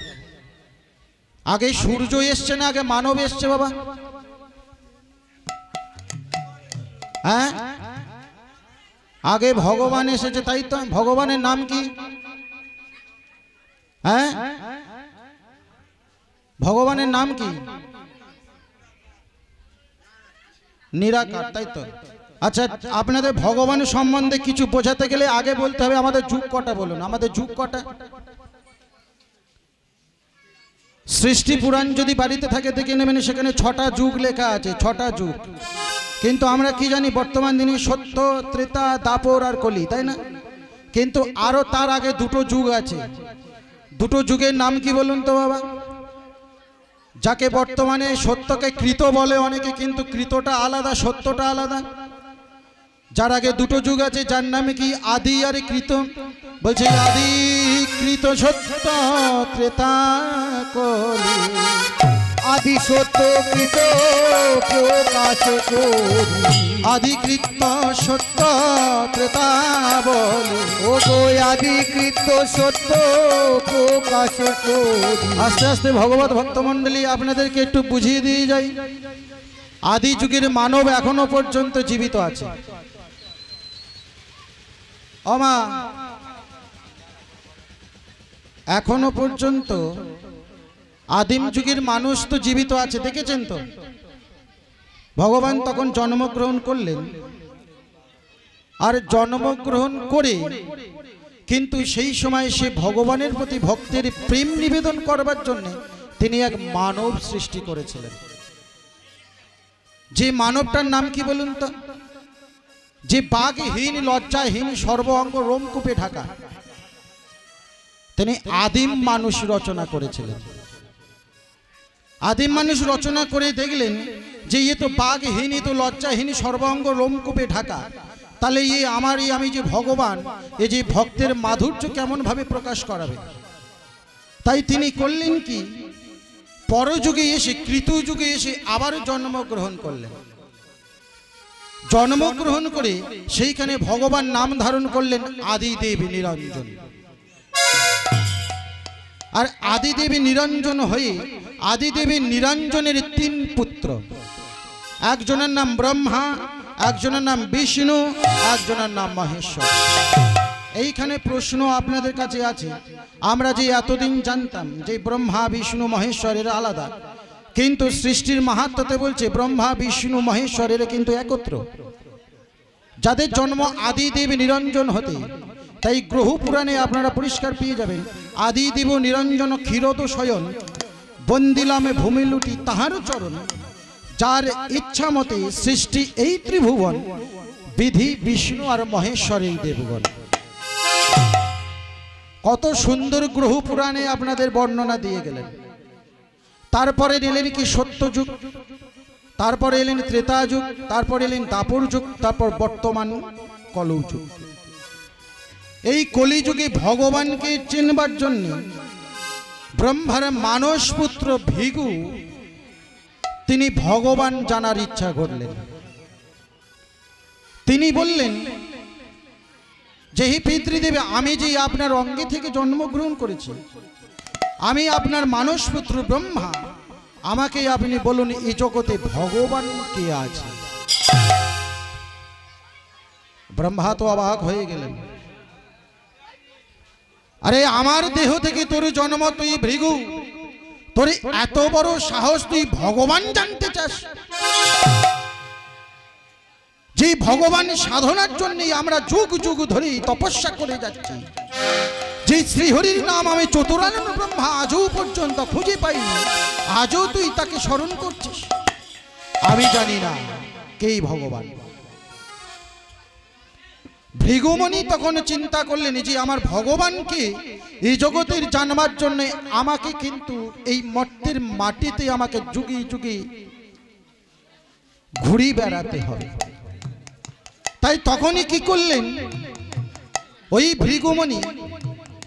আগে সূর্য এসছে না আগে মানব এসছে বাবা? হ্যাঁ, আগে ভগবান এসেছে, তাই তো? ভগবানের নাম কি? হ্যাঁ, ভগবানের নাম কি? নিরাকার, তাই তো? আচ্ছা, আপনাদের ভগবানের সম্বন্ধে কিছু বোঝাতে গেলে আগে বলতে হবে আমাদের যুগ কটা। বলুন আমাদের যুগ কটা? সৃষ্টি পুরাণ যদি বাড়িতে থাকে দেখে নেবেন, সেখানে 6টা যুগ লেখা আছে, 6টা যুগ। কিন্তু আমরা কি জানি বর্তমান দিনে সত্য, ত্রেতা, দাপর আর কলি, তাই না? কিন্তু আরো তার আগে 2টো যুগ আছে। 2টো যুগের নাম কি বলুন তো বাবা? যাকে বর্তমানে সত্যকে কৃত বলে অনেকে, কিন্তু কৃতটা আলাদা, সত্যটা আলাদা। যার আগে 2টো যুগ আছে, যার নামে কি আদি আর কৃত। বলছে আদি কৃত সত্য ত্রেতা কলি। আদি সত্য কৃত প্রকাশ করি। আদি কৃত সত্য ত্রেতা বলি। ও গো আদি কৃত সত্য প্রকাশ করি। আস্তে আস্তে ভগবত ভক্তমণ্ডলী আপনাদেরকে একটু বুঝিয়ে দিয়ে যাই। আদি যুগের মানব এখনো পর্যন্ত জীবিত আছে। অমা, এখনো পর্যন্ত আদিম যুগের মানুষ তো জীবিত আছে, দেখেছেন তো? ভগবান তখন জন্মগ্রহণ করলেন। আর জন্মগ্রহণ করে কিন্তু সেই সময় সে ভগবানের প্রতি ভক্তের প্রেম নিবেদন করবার জন্য তিনি এক মানব সৃষ্টি করেছিলেন। যে মানবটার নাম কি বলুন তো? যে বাঘহীন, লজ্জাহীন, সর্ব অঙ্গ রোমকূপে ঢাকা, তিনি আদিম মানুষ রচনা করেছিলেন। আদিম মানুষ রচনা করে দেখলেন যে এ তো বাঘহীন, এ তো লজ্জাহীন, সর্বাঙ্গ রোমকূপে ঢাকা, তাহলে আমি যে ভগবান, এই যে ভক্তের মাধুর্য কেমন ভাবে প্রকাশ করাবে? তাই তিনি করলেন কি, পরযুগে এসে, কৃতযুগে এসে আবার জন্মগ্রহণ করলেন। জন্মগ্রহণ করে সেইখানে ভগবান নাম ধারণ করলেন আদিদেব নিরঞ্জন। আর আদিদেবী নিরঞ্জন হয়ে আদিদেবী নিরঞ্জনের 3 পুত্র, একজনের নাম ব্রহ্মা, একজনের নাম বিষ্ণু, একজনের নাম মহেশ্বর। এইখানে প্রশ্ন আপনাদের কাছে আছে, আমরা যে এতদিন জানতাম যে ব্রহ্মা বিষ্ণু মহেশ্বরের আলাদা, কিন্তু সৃষ্টির মাহাত্ম্যতে বলছে ব্রহ্মা বিষ্ণু মহেশ্বরের কিন্তু একত্র, যাদের জন্ম আদিদেব নিরঞ্জন হতে। তাই গ্রহ পুরাণে আপনারা পরিষ্কার পেয়ে যাবেন, আদিদেব নিরঞ্জন ক্ষীরদ শয়ন, বন্দিলামে ভূমি লুটি তাহার চরণ, যার ইচ্ছা মতে সৃষ্টি এই ত্রিভুবন, বিধি বিষ্ণু আর মহেশ্বরের দেবগণ। কত সুন্দর গ্রহ পুরাণে আপনাদের বর্ণনা দিয়ে গেলেন। তারপরে এলেন কি সত্যযুগ, তারপরে এলেন ত্রেতা যুগ, তারপর এলেন দাপর যুগ, তারপর বর্তমান কলযুগ। এই কলিযুগে ভগবানকে চিনবার জন্য ব্রহ্মার মানস পুত্র ভৃগু তিনি ভগবান জানার ইচ্ছা করলেন। তিনি বললেন যে হে পিতৃদেব, আমি যে আপনার অঙ্গে থেকে জন্মগ্রহণ করেছি, আমি আপনার মানস পুত্র ব্রহ্মা, আমাকে আপনি বলুন এই জগতে ভগবান কে আছে? ব্রহ্মা তো অবাক হয়ে গেলেন। আরে আমার দেহ থেকে তোর জন্ম, তুই ভৃগু, তোর এত বড় সাহস, তুই ভগবান জানতে চাস? যে ভগবান সাধনার জন্য আমরা যুগ যুগ ধরে তপস্যা করে যাচ্ছি, যে শ্রীহরির নাম আমি চতুরানন ব্রহ্মা আজও পর্যন্ত খুঁজে পাইনি, আজও তুই তাকে স্মরণ করছিস? আমি জানি না কে ভগবান। ভৃগুমণি তখন চিন্তা করলেন যে আমার ভগবানকে এই জগতের জানবার জন্য আমাকে কিন্তু এই মর্তের মাটিতে আমাকে যুগে যুগে ঘুরি বেড়াতে হবে। তাই তখনই কি করলেন, ওই ভৃগুমণি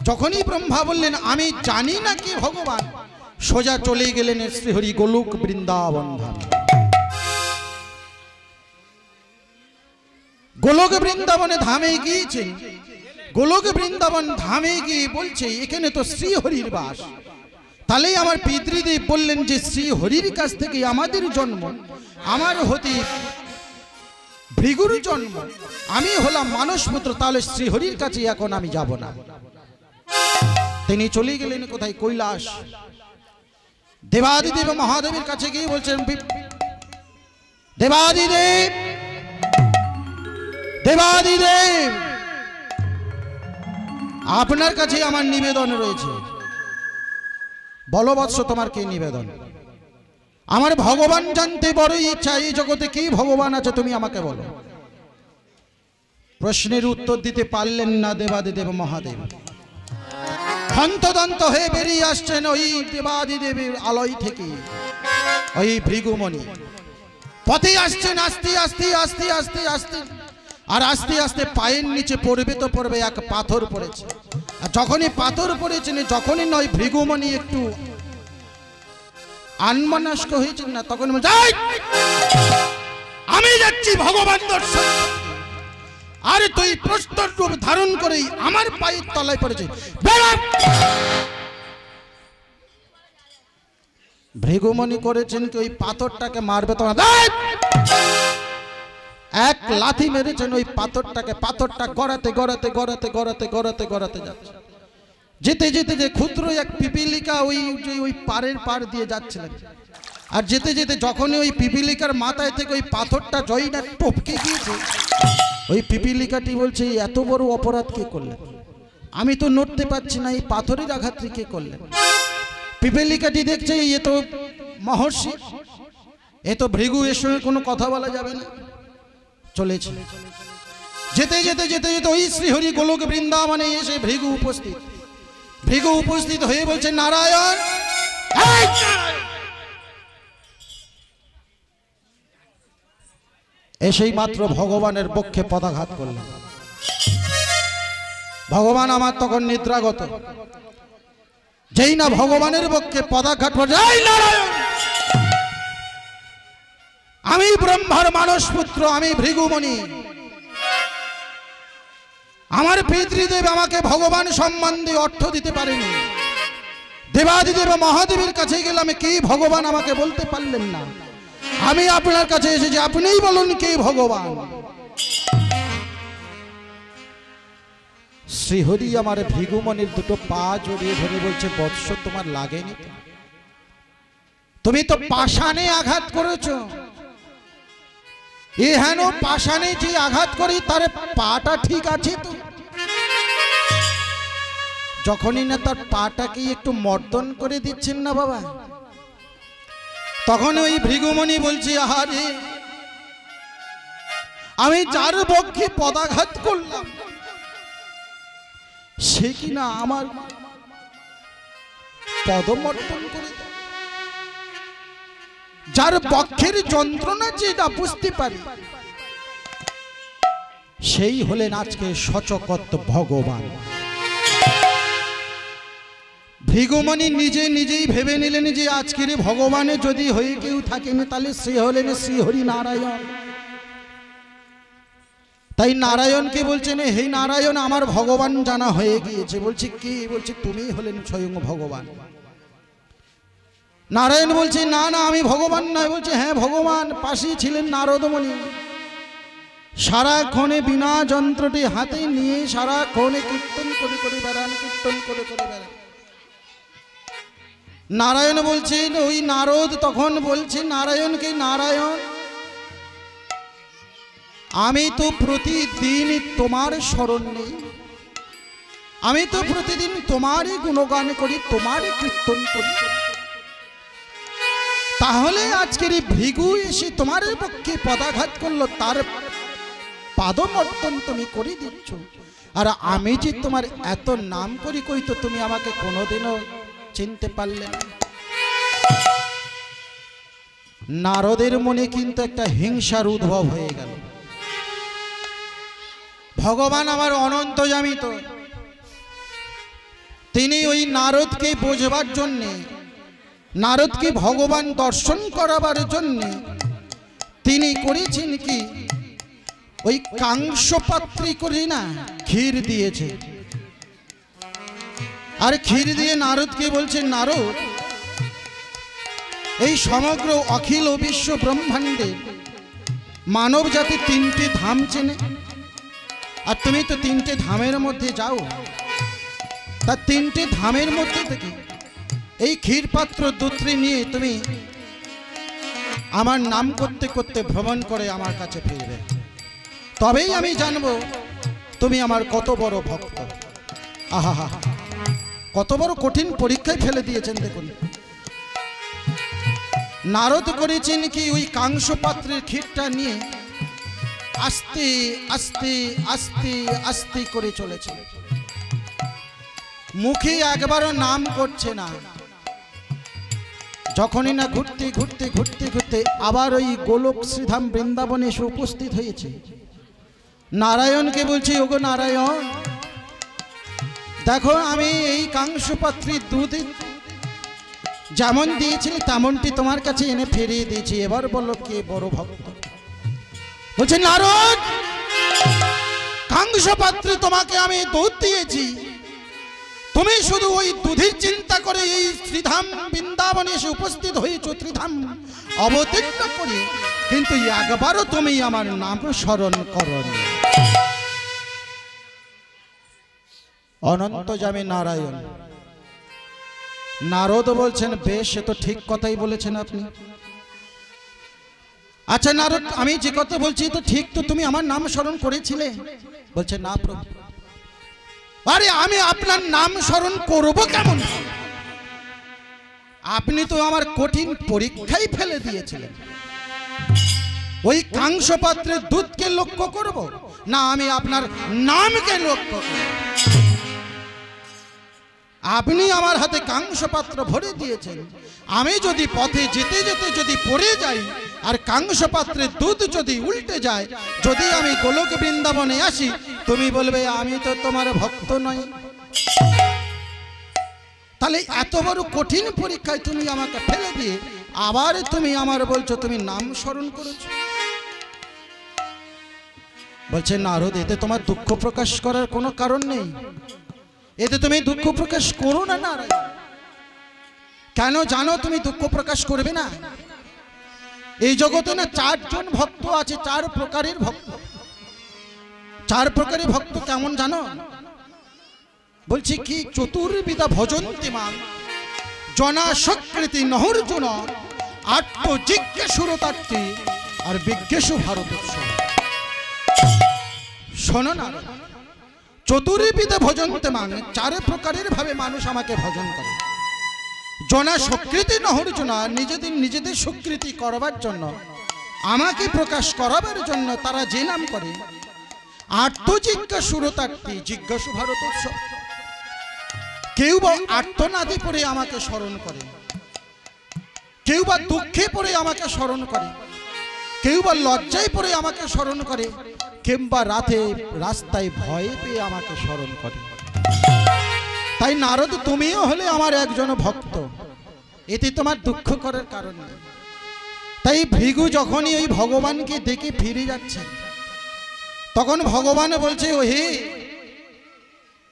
যখনই ব্রহ্মা বললেন আমি জানি না কি ভগবান, সোজা চলে গেলেন শ্রীহরি গোলক বৃন্দাবন ধামে। গোলক বৃন্দাবনে ধামে গিয়েছেন, গোলক বৃন্দাবন ধামে গিয়ে বলছে এখানে তো শ্রীহরির বাস। তাহলে আমার পিতৃদেব বললেন যে শ্রীহরির কাছ থেকে আমাদের জন্ম, আমার হতে ভৃগুর জন্ম, আমি হলাম মানস পুত্র, তাহলে শ্রীহরির কাছে এখন আমি যাব না। তিনি চলে গেলেন কোথায়? কৈলাস। দেবাদিদেব মহাদেবের কাছে গিয়ে বলছেন দেবাদিদেব, দেবাদিদেব, আপনার কাছে আমার নিবেদন রয়েছে। বলো বৎস, তোমার কি নিবেদন? আমার ভগবান জানতে বড় ইচ্ছা, এই জগতে কি ভগবান আছে তুমি আমাকে বলো। প্রশ্নের উত্তর দিতে পারলেন না দেবাদিদেব মহাদেব। হন্তদন্ত হয়ে বেরিয়ে আসছেন ওই দেবাদিদেবের আলয় থেকে ওই ভৃগুমণি। পথে আসছেন আস্তে আস্তে আস্তে আস্তে আস্তে, আর আস্তে আস্তে পায়ের নিচে পড়বে তো পড়বে, এক পাথর পড়েছে। আর যখনই পাথর পড়েছেন, যখনই নয় ভৃগুমণি একটু আনমনস্ক হয়েছেন না, তখন আমি যাচ্ছি ভগবান দর্শন, আর তুই প্রস্তর রূপ ধারণ করেই আমার পায়ের তলায় পড়েছে। ভৃগুমণি করেছেন কি ওই পাথরটাকে মারবে, তোমার এক লাথি মেরেছেন ওই পাথরটাকে। পাথরটা গড়াতে গড়াতে গড়াতে গড়াতে গড়াতে গড়াতে যাচ্ছে। যেতে যেতে যে ক্ষুদ্র এক পিপিলিকা ওই পারের পার দিয়ে যাচ্ছিলেন, আর যেতে যেতে যখনই ওই পিপিলিকার মাথায় থেকে ওই পাথরটা জয় না টপকে গিয়েছে, ওই পিপিলিকাটি বলছে এত বড় অপরাধ কে করলেন, আমি তো নড়তে পারছি না, এই পাথরের আঘাতটি কে করলেন। পিপিলিকাটি দেখছে এ তো মহর্ষি, এ তো ভৃগু, এর সঙ্গে কোনো কথা বলা যাবে না, চলেছে। যেতে যেতে যেতে যেতে ওই শ্রীহরি গোলক বৃন্দাবনে এসে ভৃগু উপস্থিত হয়ে বলছে নারায়ণ, এসেই মাত্র ভগবানের পক্ষে পদাঘাত করলেন। ভগবান আমার তখন নিদ্রাগত, যেই না ভগবানের পক্ষে পদাঘাত করছে, নারায়ণ আমি ব্রহ্মার মানস পুত্র, আমি ভৃগুমণি, আমার পিতৃদেব আমাকে ভগবান সম্বন্ধে অর্থ দিতে পারেনি, দেবাদিদেব মহাদেবের কাছে গেলাম, কি ভগবান আমাকে বলতে পারলেন না, আমি আপনার কাছে এসেছি, আপনিই বলুন কে ভগবান। শ্রীহরি আমার ভৃগুমণির দুটো পা জড়িয়ে ধরে বলছে বৎস তোমার লাগেনি তো, তুমি তো পাষাণে আঘাত করেছ, এ হেন পাষাণে যে আঘাত করি তার পাটা ঠিক আছে তো। যখনই না তার পাটাকে একটু মর্দন করে দিচ্ছেন না বাবা, তখন ওই ভৃগুমণি বলছি আহারে আমি যার পক্ষে পদাঘাত করলাম সে কিনা আমার পদমর্দন করে দেয়, যার পক্ষের যন্ত্রণা যেটা বুঝতে পারি সেই হলেন আজকে সচকত ভগবান। ভৃগুমণি নিজেই ভেবে নিলেন যে আজকের ভগবানে যদি হয়ে কেউ থাকেন তাহলে সে হলেন শ্রীহরি নারায়ণ। তাই নারায়ণকে বলছেন হে নারায়ণ আমার ভগবান জানা হয়ে গিয়েছে। বলছে কি? বলছে তুমি হলেন স্বয়ং ভগবান। নারায়ণ বলছে না না আমি ভগবান নয়। বলছে হ্যাঁ ভগবান। পাশে ছিলেন নারদমণি, সারাক্ষণে বিনা যন্ত্রটি হাতে নিয়ে সারাক্ষণে কীর্তন করে করে বেড়ান, কীর্তন করে করে বেড়ান। নারায়ণ বলছেন, ওই নারদ তখন বলছে নারায়ণকে, নারায়ণ আমি তো প্রতিদিন তোমার স্মরণ নেই, আমি তো প্রতিদিন তোমারই গুণগান করি, তোমারই কীর্তন করি, তাহলে আজকের এই ভৃগু এসে তোমার পক্ষে পদাঘাত করলো, তার পাদমর্দন তুমি করে দিচ্ছ। আর আমি যে তোমার এত নাম করি কই তো তুমি আমাকে কোনোদিনও চিনতে পারলে না। নারদের মনে কিন্তু একটা হিংসার উদ্ভব হয়ে গেল। ভগবান আমার অনন্তজামিত, তিনি ওই নারদকে বোঝবার জন্যে, নারদকে ভগবান দর্শন করাবার জন্যে তিনি করেছেন কি, ওই কাংস পাত্রী করে না ক্ষীর দিয়েছে। আর ক্ষীর দিয়ে নারদকে বলছে নারদ এই সমগ্র অখিল বিশ্ব ব্রহ্মাণ্ডে মানব জাতি তিনটে ধাম চেনে, আর তুমি তো তিনটে ধামের মধ্যে যাও, তার তিনটে ধামের মধ্যে থেকে এই ক্ষীরপাত্র দুত্রি নিয়ে তুমি আমার নাম করতে করতে ভ্রমণ করে আমার কাছে ফিরবে, তবেই আমি জানবো তুমি আমার কত বড় ভক্ত। আহা হা, কত বড় কঠিন পরীক্ষায় ফেলে দিয়েছেন দেখুন। নারদ করেছেন কি, ওই কাংস পাত্রের ক্ষীরটা নিয়ে আস্তে আস্তে আস্তে আস্তে করে চলেছে, মুখে একবারও নাম করছে না। যখনই না ঘুরতে ঘুরতে ঘুরতে ঘুরতে আবার ওই গোলক শ্রীধাম বৃন্দাবনে এসে উপস্থিত হয়েছে। নারায়ণকে বলছি ওগো নারায়ণ দেখো আমি এই কাংস পাত্রীর দুধ যেমন দিয়েছিলে তেমনটি তোমার কাছে এনে ফিরিয়ে দিয়েছি, এবার বলো কে বড় ভক্ত। বলছে নারদ কাংস পাত্রে তোমাকে আমি দুধ দিয়েছি, তুমি শুধু ওই দুধের চিন্তা করে এই শ্রীধাম বৃন্দাবনে এসে উপস্থিত হয়েছো, ত্রিধাম অবতীর্ণ করে, কিন্তু একবারও তুমি আমার নাম স্মরণ করনি। অনন্তজামী নারায়ণ নারদ বলছেন, বেশ, সে তো ঠিক কথাই বলেছেন আপনি। আচ্ছা নারদ, আমি যে কথা বলছি তো ঠিক, তো তুমি আমার নাম স্মরণ করেছিলে? বলছে, না প্রভু। আরে আমি আপনার নাম স্মরণ করব কেমন? আপনি তো আমার কঠিন পরীক্ষায় ফেলে দিয়েছিলেন। ওই কাংস পাত্রের দুধকে লক্ষ্য করব না আমি আপনার নামকে লক্ষ্য করব? আপনি আমার হাতে কাংস পাত্র ভরে দিয়েছেন, আমি যদি পথে যেতে যেতে যদি পড়ে যাই আর কাংস পাত্রের দুধ যদি উল্টে যায়, যদি আমি গোলক বৃন্দাবনে আসি, তুমি বলবে আমি তো তোমার ভক্ত নই। তাহলে এত বড় কঠিন পরীক্ষায় তুমি আমাকে ফেলে দিয়ে আবার তুমি আমার বলছো তুমি নাম স্মরণ করেছো। বলছে, নারদ, এতে তোমার দুঃখ প্রকাশ করার কোনো কারণ নেই, এতে তুমি দুঃখ প্রকাশ করো না। নারায়ণ, কেন জানো তুমি দুঃখ প্রকাশ করবে না? এই জগতে না 4 জন ভক্ত আছে, 4 প্রকারের ভক্ত। 4 প্রকারের ভক্ত কেমন জানো? বলছি কি, চতুর্বিধা ভজন্তি মাং জনা সকৃতি নহর্জুন আত্মজিজ্ঞাসুরতার্থী আর বিজ্ঞেশু ভারতবর্ষ। শোনো না, চতুর্বিধা ভজন্তি মাং, 4 প্রকারের ভাবে মানুষ আমাকে ভজন করে। জনা সকৃতি নহর্জুনা, নিজেদের স্বীকৃতি করবার জন্য, আমাকে প্রকাশ করাবার জন্য তারা যে নাম করে। আত্মজিজ্ঞাসুরতার্থী জিজ্ঞাসু ভারতবর্ষ, কেউ বা আর্তনাদে পড়ে আমাকে স্মরণ করে, কেউ বা দুঃখে পড়ে আমাকে স্মরণ করে, কেউ বা লজ্জায় পড়ে আমাকে স্মরণ করে, কিংবা রাতে রাস্তায় ভয় পেয়ে আমাকে স্মরণ করে। তাই নারদ, তুমিও হলে আমার একজন ভক্ত, এতে তোমার দুঃখ করার কারণ নেই। তাই ভৃগু যখনই ওই ভগবানকে দেখে ফিরে যাচ্ছে, তখন ভগবান বলছে, ও হে,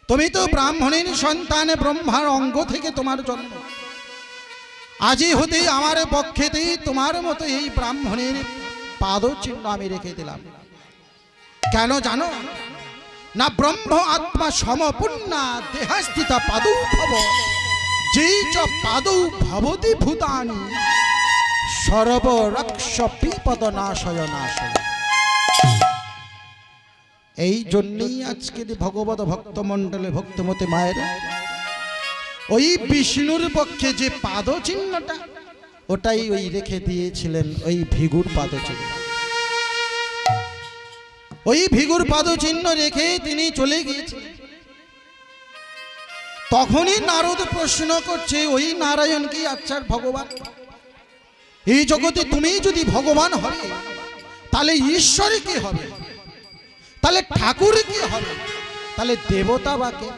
তুমি তো ব্রাহ্মণের সন্তান, ব্রহ্মার অঙ্গ থেকে তোমার জন্ম। আজই হতে আমার পক্ষেতেই তোমার মতো এই ব্রাহ্মণের পাদচিহ্ন আমি রেখে দিলাম। কেন জানো না? ব্রহ্ম আত্মা সমপূর্ণা দেহাস্থিতা পাদৌ ভব, যেই চ পাদৌ ভবতি ভূতানি সর্বরক্ষ বিপদ নাশয় নাশয়। এই জন্যই আজকের ভগবত ভক্ত মণ্ডলে ভক্তমতী মায়েরা ওই বিষ্ণুর পক্ষে যে পাদচিহ্নটা, ওটাই ওই রেখে দিয়েছিলেন, ওই ভৃগুর পাদচিহ্ন। ওই ভৃগুর পাদচিহ্ন রেখে তিনি চলে গিয়েছিলেন। তখনই নারদ প্রশ্ন করছে, ওই নারায়ণ কি আচ্ছা ভগবান? এই জগতে তুমি যদি ভগবান হবে, তাহলে ঈশ্বর কি হবে? তাহলে ঠাকুর কি হবে? তাহলে দেবতা বাকে?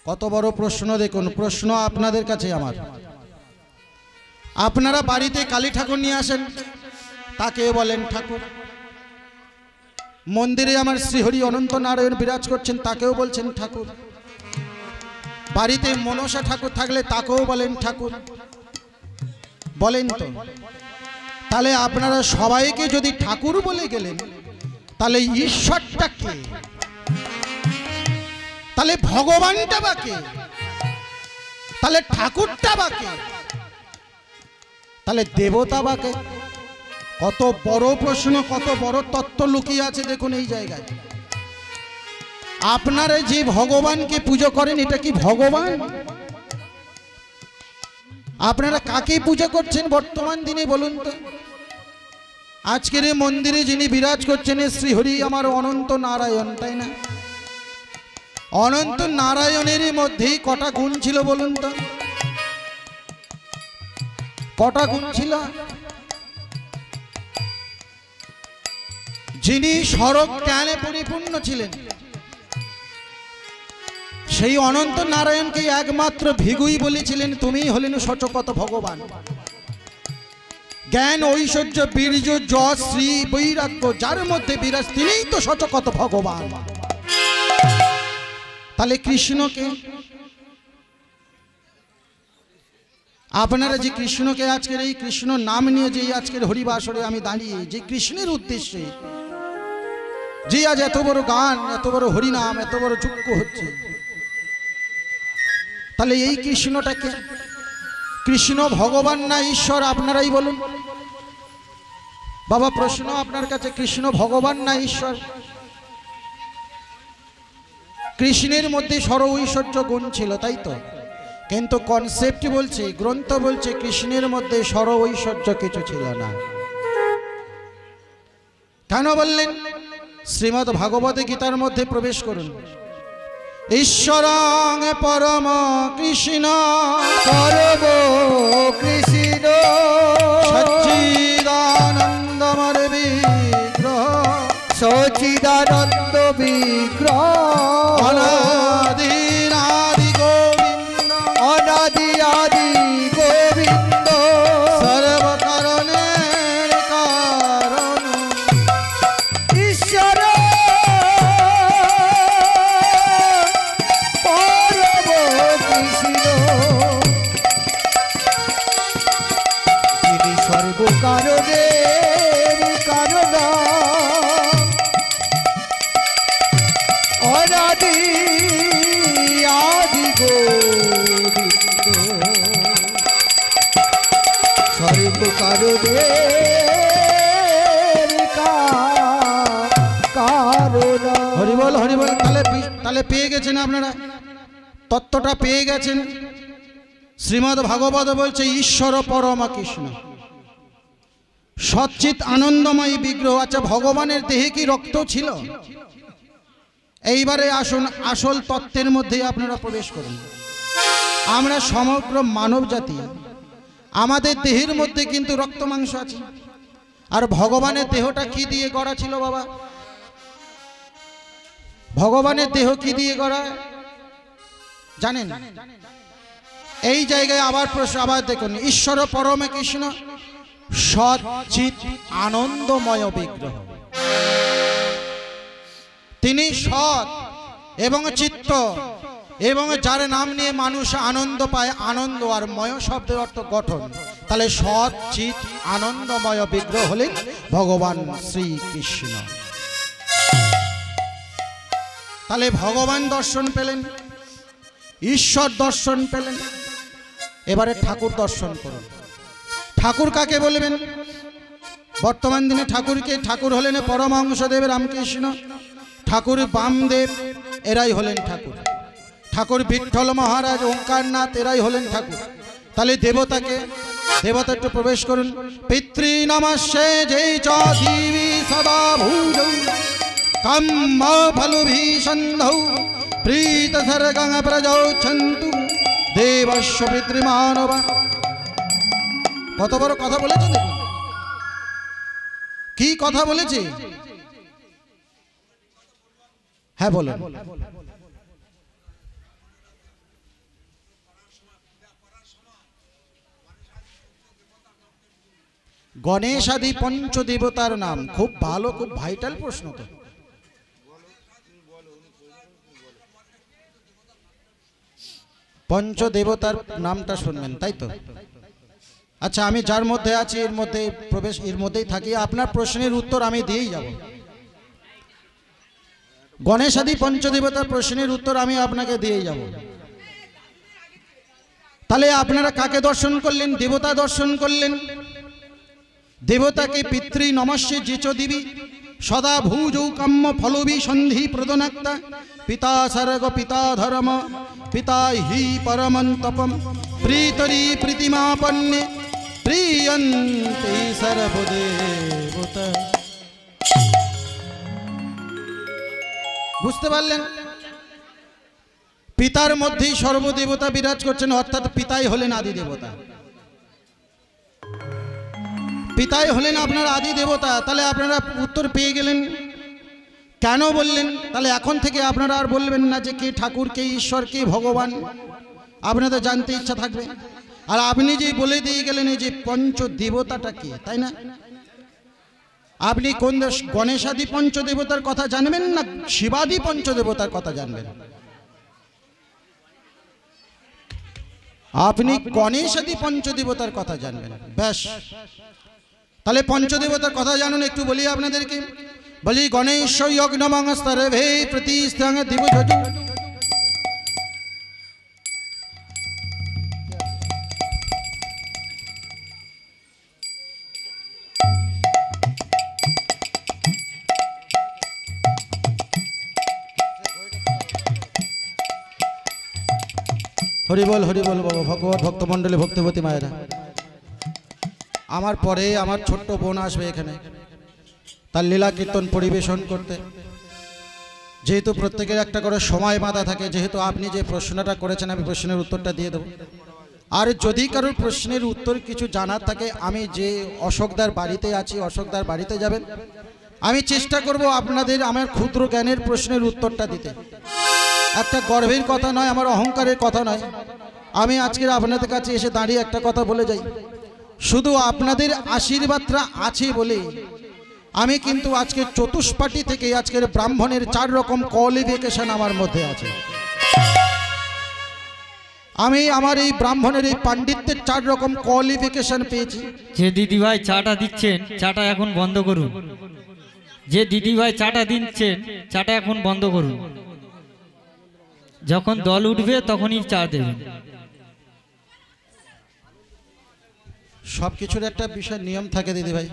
কত বড় প্রশ্ন! দেখুন, প্রশ্ন আপনাদের কাছে আমার। আপনারা বাড়িতে কালী ঠাকুর নিয়ে আসেন, তাকে বলেন ঠাকুর। মন্দিরে আমার শ্রীহরি অনন্ত নারায়ণ বিরাজ করছেন, তাকেও বলছেন ঠাকুর। বাড়িতে মনসা ঠাকুর থাকলে তাকেও বলেন ঠাকুর। বলেন তো, তাহলে আপনারা সবাইকে যদি ঠাকুর বলে গেলেন, তাহলে ঈশ্বরটা কে? তাহলে ভগবানটা বা কে? তাহলে ঠাকুরটা বা কে? তাহলে দেবতা বা কে? কত বড় প্রশ্ন, কত বড় তত্ত্ব লুকিয়ে আছে দেখুন এই জায়গায়। আপনারা যে ভগবানকে পুজো করেন, এটা কি ভগবান? আপনারা কাকে পূজা করছেন বর্তমান দিনে বলুন তো? আজকের এই মন্দিরে যিনি বিরাজ করছেন শ্রীহরি আমার অনন্ত নারায়ণ, তাই না? অনন্ত নারায়ণের মধ্যেই কটা গুণ ছিল বলুন তো? কটা গুণ ছিল? যিনি স্বরূপ জ্ঞানে পরিপূর্ণ ছিলেন, সেই অনন্ত নারায়ণকে একমাত্র ভৃগুই বলেছিলেন তুমিই হলেন সচকত ভগবান। জ্ঞান, ঐশ্বর্য, বীর্য, যশ, শ্রী, বৈরাগ্য যার মধ্যে বিরাজ, তিনিই তো সচকত ভগবান। তাহলে কৃষ্ণকে, আপনারা যে কৃষ্ণকে আজকের এই কৃষ্ণ নাম নিয়ে যে আজকের হরিবাসরে আমি দাঁড়িয়ে, যে কৃষ্ণের উদ্দেশ্যে যে আজ এত বড় গান, এত বড় হরিনাম, এত বড় যজ্ঞ হচ্ছে, তাহলে এই কৃষ্ণটাকে কৃষ্ণ ভগবান না ঈশ্বর আপনারাই বলুন। বাবা প্রশ্ন আপনার কাছে, কৃষ্ণ ভগবান না ঈশ্বর? কৃষ্ণের মধ্যে সর ঐশ্বর্য গুণ ছিল, তাই তো? কিন্তু কনসেপ্ট বলছে, গ্রন্থ বলছে কৃষ্ণের মধ্যে সর ঐশ্বর্য কিছু ছিল না। কেন বললেন? শ্রীমদ্ ভাগবত গীতার মধ্যে প্রবেশ করুন। ঈশ্বরং পরম কৃষ্ণ পরম কৃষ্ণ সচ্চিদানন্দময় বিগ্রহ সচিদানন্দ বিগ্রহ অনাদিনাদি গোবিন্দ অনাদি আদি গোবিন্দ সর্বকারণের কারণ ঈশ্বর পরম কৃষ্ণ যিনি সর্বকারণের কারণ অনাদি আদি গোবিন্দ সর্বকারণের কারণ। হরিবল হরিবল। তাহলে পেয়ে গেছেন আপনারা, তত্ত্বটা পেয়ে গেছেন। শ্রীমদ্ ভাগবত বলছে ঈশ্বর পরম কৃষ্ণ সচ্চিত আনন্দময়ী বিগ্রহ। আচ্ছা, ভগবানের দেহে কি রক্ত ছিল? এইবারে আসুন আসল তত্ত্বের মধ্যে আপনারা প্রবেশ করুন। আমরা সমগ্র মানব জাতি, আমাদের দেহের মধ্যে কিন্তু রক্ত মাংস আছে। আর ভগবানের দেহটা কি দিয়ে গড়া ছিল বাবা? ভগবানের দেহ কি দিয়ে গড়া জানেন? এই জায়গায় আবার প্রশ্ন, আবার দেখুন, ঈশ্বর পরমে কৃষ্ণ সচ্চিত আনন্দময় বিগ্রহ। তিনি সৎ এবং চিত্ত, এবং যার নাম নিয়ে মানুষ আনন্দ পায়। আনন্দ আর ময় শব্দের অর্থ গঠন। তাহলে সৎ চিত আনন্দময় বিগ্রহ হলেন ভগবান শ্রীকৃষ্ণ। তাহলে ভগবান দর্শন পেলেন, ঈশ্বর দর্শন পেলেন। এবারে ঠাকুর দর্শন করুন। ঠাকুর কাকে বলবেন? বর্তমান দিনে ঠাকুর হলেন পরমহংসদেব রামকৃষ্ণ, ঠাকুর বামদেব, এরাই হলেন ঠাকুর। ঠাকুর বিঠ্ঠল মহারাজ, ওঙ্কারনাথ, এরাই হলেন ঠাকুর। তাহলে দেবতাকে, দেবতা একটু প্রবেশ করুন। পিতৃ নমস্যে যেই চ দিবি সদা ভুজৌ কাম্য ফলুভিসন্ধৌ প্রীত সর্গং প্রযৌচ্ছন্তু দেবস্য পিতৃমানবা। কত বড় কথা বলেছে দেখুন, কি কথা বলেছে। হ্যাঁ বলেন। গণেশ আদি পঞ্চদেবতার নাম। খুব ভালো, খুব ভাইটাল প্রশ্ন তো। পঞ্চদেবতার নামটা শুনবেন, তাই তো? আচ্ছা, আমি যার মধ্যে আছি এর মধ্যে প্রবেশ, এর মধ্যেই থাকি। আপনার প্রশ্নের উত্তর আমি দিয়েই যাব। গণেশ আদি পঞ্চদেবতার প্রশ্নের উত্তর আমি আপনাকে দিয়েই যাব। তাহলে আপনারা কাকে দর্শন করলেন? দেবতা দর্শন করলেন। দেবতাকে পিতৃ নমস্যে যেচ দিবি সদা ভুজৌ কাম্য ফলবি সন্ধি প্রদনাক্তা পিতা সর্গ পিতা ধর্ম পিতা হি পরমন্তপম প্রীতরি প্রীতিমাপন্নে প্রিয়ন্তে সর্বদেবতা। বুঝতে পারলেন? পিতার মধ্যেই সর্বদেবতা বিরাজ করছেন, অর্থাৎ পিতাই হলেন আদি দেবতা। পিতাই হলেন আপনার আদি দেবতা। তাহলে আপনারা উত্তর পেয়ে গেলেন। কেন বললেন? তাহলে এখন থেকে আপনারা আর বলবেন না যে কে ঠাকুর, কে ঈশ্বর, কে ভগবান। আপনাদের জানতে ইচ্ছা থাকবে। আর আপনি যে বলে দিয়ে গেলেন এই যে পঞ্চদেবতাটা কি, তাই না? আপনি কোন গণেশ আদি পঞ্চদেবতার কথা জানবেন না শিবাদি পঞ্চদেবতার কথা জানবেন? আপনি গণেশ আদি পঞ্চদেবতার কথা জানবেন। ব্যাস, তাহলে পঞ্চদেবতার কথা জানুন। একটু বলি আপনাদেরকে, বলি গণেশ যজ্ঞমস্তরভে প্রতিষ্ঠাং দিবযজু হরিবল হরিবল বাবা ভগবত ভক্তমণ্ডলী ভক্তিবতী মায়েরা। আমার পরে আমার ছোট্ট বোন আসবে এখানে তার লীলা কীর্তন পরিবেশন করতে। যেহেতু প্রত্যেকের একটা করে সময় বাঁধা থাকে, যেহেতু আপনি যে প্রশ্নটা করেছেন আমি প্রশ্নের উত্তরটা দিয়ে দেবো। আর যদি কারোর প্রশ্নের উত্তর কিছু জানার থাকে, আমি যে অশোকদার বাড়িতে আছি অশোকদার বাড়িতে যাবেন, আমি চেষ্টা করব আপনাদের আমার ক্ষুদ্র জ্ঞানের প্রশ্নের উত্তরটা দিতে। একটা গর্বের কথা নয়, আমার অহংকারের কথা নয়, আমি আজকের আপনাদের কাছে এসে দাঁড়িয়ে একটা কথা বলে যাই, শুধু আপনাদের আশীর্বাদটা আছে বলে আমি কিন্তু আজকে চতুষ্পাটি থেকে আজকের ব্রাহ্মণের 4 রকম কোয়ালিফিকেশন আমার মধ্যে আছে। আমি আমার এই ব্রাহ্মণের এই পাণ্ডিত্যের 4 রকম কোয়ালিফিকেশন পেয়েছি। যে দিদি ভাই চাটা দিচ্ছেন চাটা এখন বন্ধ করুন। যে দিদি ভাই চাটা দিচ্ছেন চাটা এখন বন্ধ করুন। যখন দল উঠবে তখনই চা দেবেন। সবকিছুর একটা বিশেষ নিয়ম থাকে দিদি ভাই।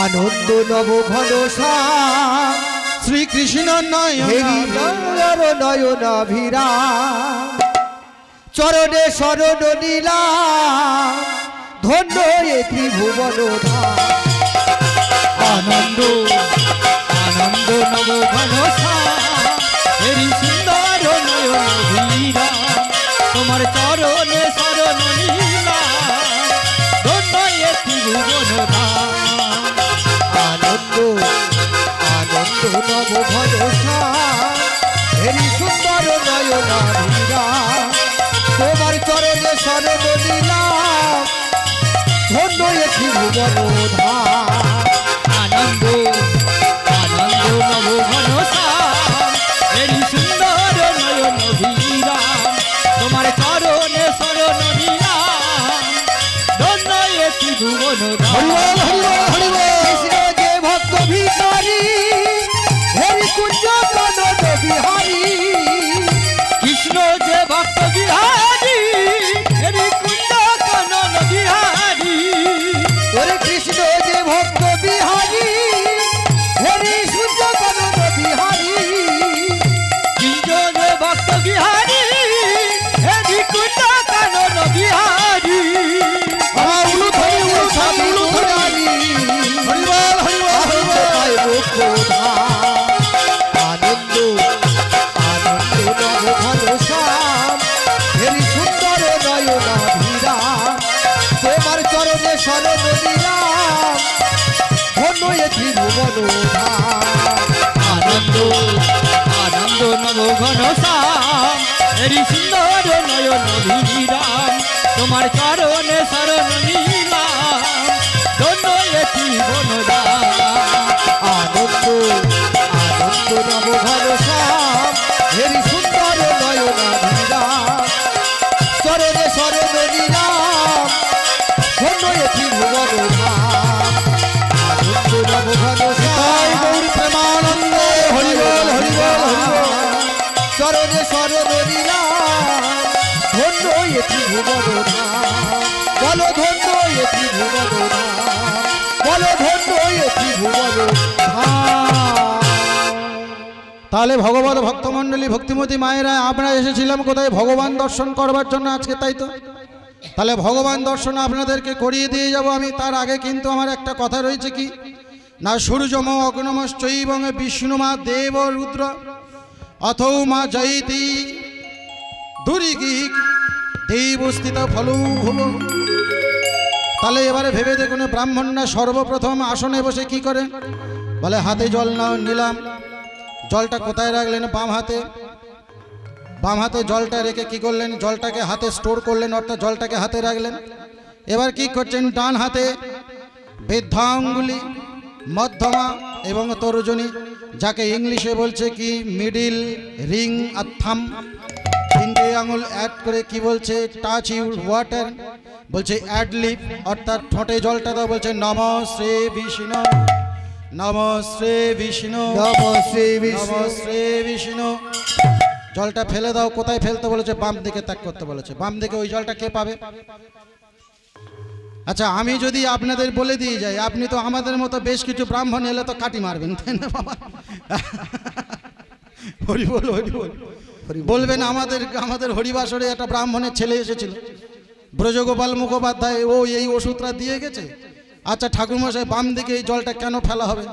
আনন্দ নব ঘন শ্রীকৃষ্ণ নয়নাভিরা চরণে শরণ নীলা ধন্য এ ত্রিভুবন আনন্দ আনন্দ নব ঘন হেরি সুন্দর নয়ন ধীরা তোমার চরণে শরণ নীলা ধন্য এ ত্রিভুবন আনন্দ আনন্দ নব ঘন হেরি সুন্দর নয়নাভিরা তোমার চরণে শরণ নীলা ধন্য এ ত্রিভুবন আনন্দ আনন্দ নব ঘন হেরি সুন্দর নয়ন ধীরা তোমার চরণে শরণ নীলা ধন্য এ ত্রিভুবন কৃষ্ণ যে ভক্ত ভিখারি হেরি কুঞ্জ কানন বিহারী কৃষ্ণ যে ভক্ত বিহারী হেরি কুঞ্জ কানন বিহারী ওরে কৃষ্ণ যে ভক্ত বিহারী হেরি সূর্য কানন বিহারী কৃষ্ণ যে ভক্ত বিহারী হেরি কুঞ্জ কানন বিহারী আনন্দ আনন্দ নব ঘন হেরি সুন্দর নয়নাভিরা তোমার চরণে শরণ নীলাম ধন্য এ ত্রিভুবন আনন্দ আনন্দ নব ঘন হেরি সুন্দর নয়ন ধীরাম তোমার চরণে শরণ নীলাম ধন্য এ ত্রিভুবন আনন্দ আনন্দ নব ঘন হেরি সুন্দর নয়নাভিরা চরণে শরণ নীলাম ধন্য এ ত্রিভুবন আনন্দ নব ঘন গৌর প্রেমানন্দ হরিবল হরিবল হরিবল। চরণে শরণ নীলাম ধন্য এ ত্রিভুবন বলো ধন্য এ ত্রিভুবন বলো ধন্য এ ত্রিভুবন তাহলে ভগবত ভক্তমণ্ডলী ভক্তিমতী মায়েরা আমরা এসেছিলাম কোথায়? ভগবান দর্শন করবার জন্য আজকে, তাই তো? তাহলে ভগবান দর্শন আপনাদেরকে করিয়ে দিয়ে যাব আমি। তার আগে কিন্তু আমার একটা কথা রয়েছে, কি না, সূর্যম অগ্নমশ্চৈবং বিষ্ণুমা দেব রুদ্র অথৌ মা জয়তি দুরিগি দেবস্থিত ফলৌ ভুব। তাহলে এবারে ভেবে দেখুন, ব্রাহ্মণরা সর্বপ্রথম আসনে বসে কি করে? বলে হাতে জল নাও, নিলাম। জলটা কোথায় রাখলেন? বাম হাতে। বাম হাতে জলটা রেখে কি করলেন? জলটাকে হাতে স্টোর করলেন, অর্থাৎ জলটাকে হাতে রাখলেন। এবার কি করছেন? ডান হাতে বৃদ্ধাঙ্গুলি, মধ্যমা এবং তর্জনী, যাকে ইংলিশে বলছে কি মিডিল রিং আর থাম, 3টে আঙুল অ্যাড করে কি বলছে? টাচ ইউর ওয়াটার, বলছে অ্যাড লিপ, অর্থাৎ ঠোঁটে জলটা দাও, বলছে নম শ্রী বিষ্ণু, নম শ্রী বিষ্ণু, নম শ্রী নম শ্রী বিষ্ণু। জলটা ফেলে দাও। কোথায় ফেলতে বলেছে? বাম দিকে ত্যাগ করতে বলেছে। বাম দিকে। ওই জলটা কে পাবে? আচ্ছা, আমি যদি আপনাদের বলে দিয়ে যাই, আপনি তো আমাদের মতো বেশ কিছু ব্রাহ্মণ এলে তো কাটি মারবেন, তাই না বাবা? হরি বল হরি বল। বলবেন আমাদের হরিবাসরে একটা ব্রাহ্মণের ছেলে এসেছিল, ব্রজগোপাল মুখোপাধ্যায়, ও এই ওষুধটা দিয়ে গেছে। আচ্ছা ঠাকুরমশাই, বাম দিকে এই জলটা কেন ফেলা হবে?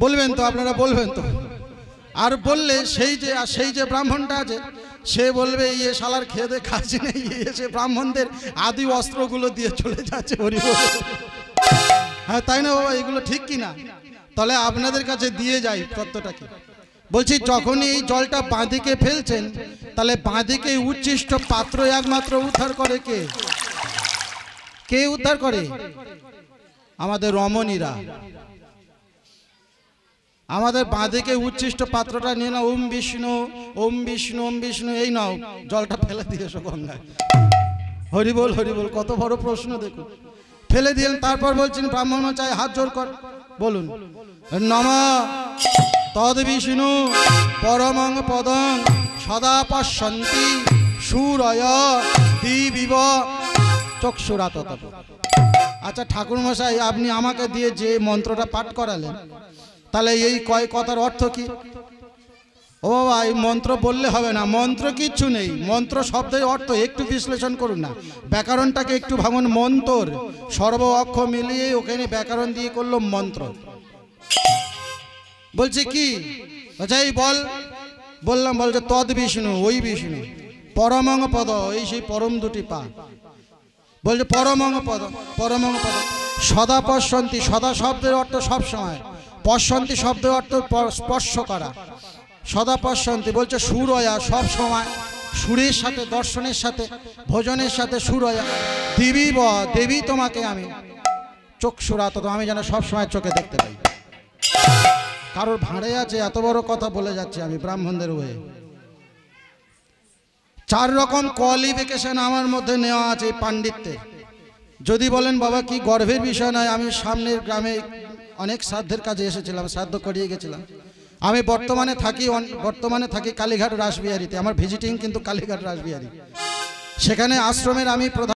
বলবেন তো, আপনারা বলবেন তো। আর বললে সেই যে ব্রাহ্মণটা আছে, সে বলবে ইয়ে শালার খেদে খাচ্ছি নেই, এসে ব্রাহ্মণদের আদি অস্ত্রগুলো দিয়ে চলে যাচ্ছে। হরি বল। হ্যাঁ তাই না বাবা, এগুলো ঠিক কি না? তাহলে আপনাদের কাছে দিয়ে যাই তত্ত্বটা কি। বলছি যখনই এই জলটা বাঁদিকে ফেলছেন, তাহলে বাঁদিকে উচ্ছিষ্ট পাত্র একমাত্র উদ্ধার করে কে? কে উদ্ধার করে? আমাদের রমণীরা। আমাদের বাঁদিকে উচ্ছিষ্ট পাত্রটা নিয়ে নাও, ওম বিষ্ণু ওম বিষ্ণু ওম বিষ্ণু, এই নাও জলটা ফেলে দিয়ে এসো গঙ্গায়। হরি বল হরি বল। কত বড় প্রশ্ন দেখুন। ফেলে দিলেন, তারপর বলছেন ব্রাহ্মণ চাই হাত জোর কর, বলুন নমঃ তদ বিষ্ণু পরমং পদং সদা পশ্যন্তি সুরয় দিবিব চক্ষুরাতত। আচ্ছা ঠাকুরমশাই, আপনি আমাকে দিয়ে যে মন্ত্রটা পাঠ করালেন, তাহলে এই কয় কথার অর্থ কি? ও বাবা, এই মন্ত্র বললে হবে না, মন্ত্র কিচ্ছু নেই। মন্ত্র শব্দের অর্থ একটু বিশ্লেষণ করুন না, ব্যাকরণটাকে একটু ভাঙুন। মন্তর সর্ব অক্ষর মিলিয়ে ওখানে ব্যাকরণ দিয়ে করলো মন্ত্র। বলছে কি? আচ্ছা এই বল। বললাম, বলছে তদ বিষ্ণু, ওই বিষ্ণু, পরমং পদ, এই সেই পরম দুটি পা। বলছে পরমং পদ, পরমং পদ সদা পশ্যন্তি, সদা শব্দের অর্থ সব সময়, পশ্যন্তি শব্দের অর্থ স্পর্শ করা, সদা পশ্যন্তি। বলছে সুরয়া, সব সময়, সুরের সাথে, দর্শনের সাথে, ভোজনের সাথে সুরয়া দেবী ব, দেবী তোমাকে আমি চক্ষুরাত, আমি যেন সব সময় চোখে দেখতে পাই। কারোর ভাঁড়ে আছে এত বড় কথা বলে যাচ্ছে আমি ব্রাহ্মণদের হয়ে। 4 রকম কোয়ালিফিকেশন আমার মধ্যে নেওয়া আছে এই পাণ্ডিত্যের। যদি বলেন বাবা কি গর্বের বিষয় নয়, আমি সামনের গ্রামে অনেক শ্রাদ্ধের কাজে এসেছিলাম, শ্রাদ্ধ করিয়ে গেছিলাম। আমি বর্তমানে থাকি কালীঘাট রাসবিহারীতে। আমার ভিজিটিং কিন্তু কালীঘাট রাসবিহারী। সেখানে আশ্রমের আমি প্রধান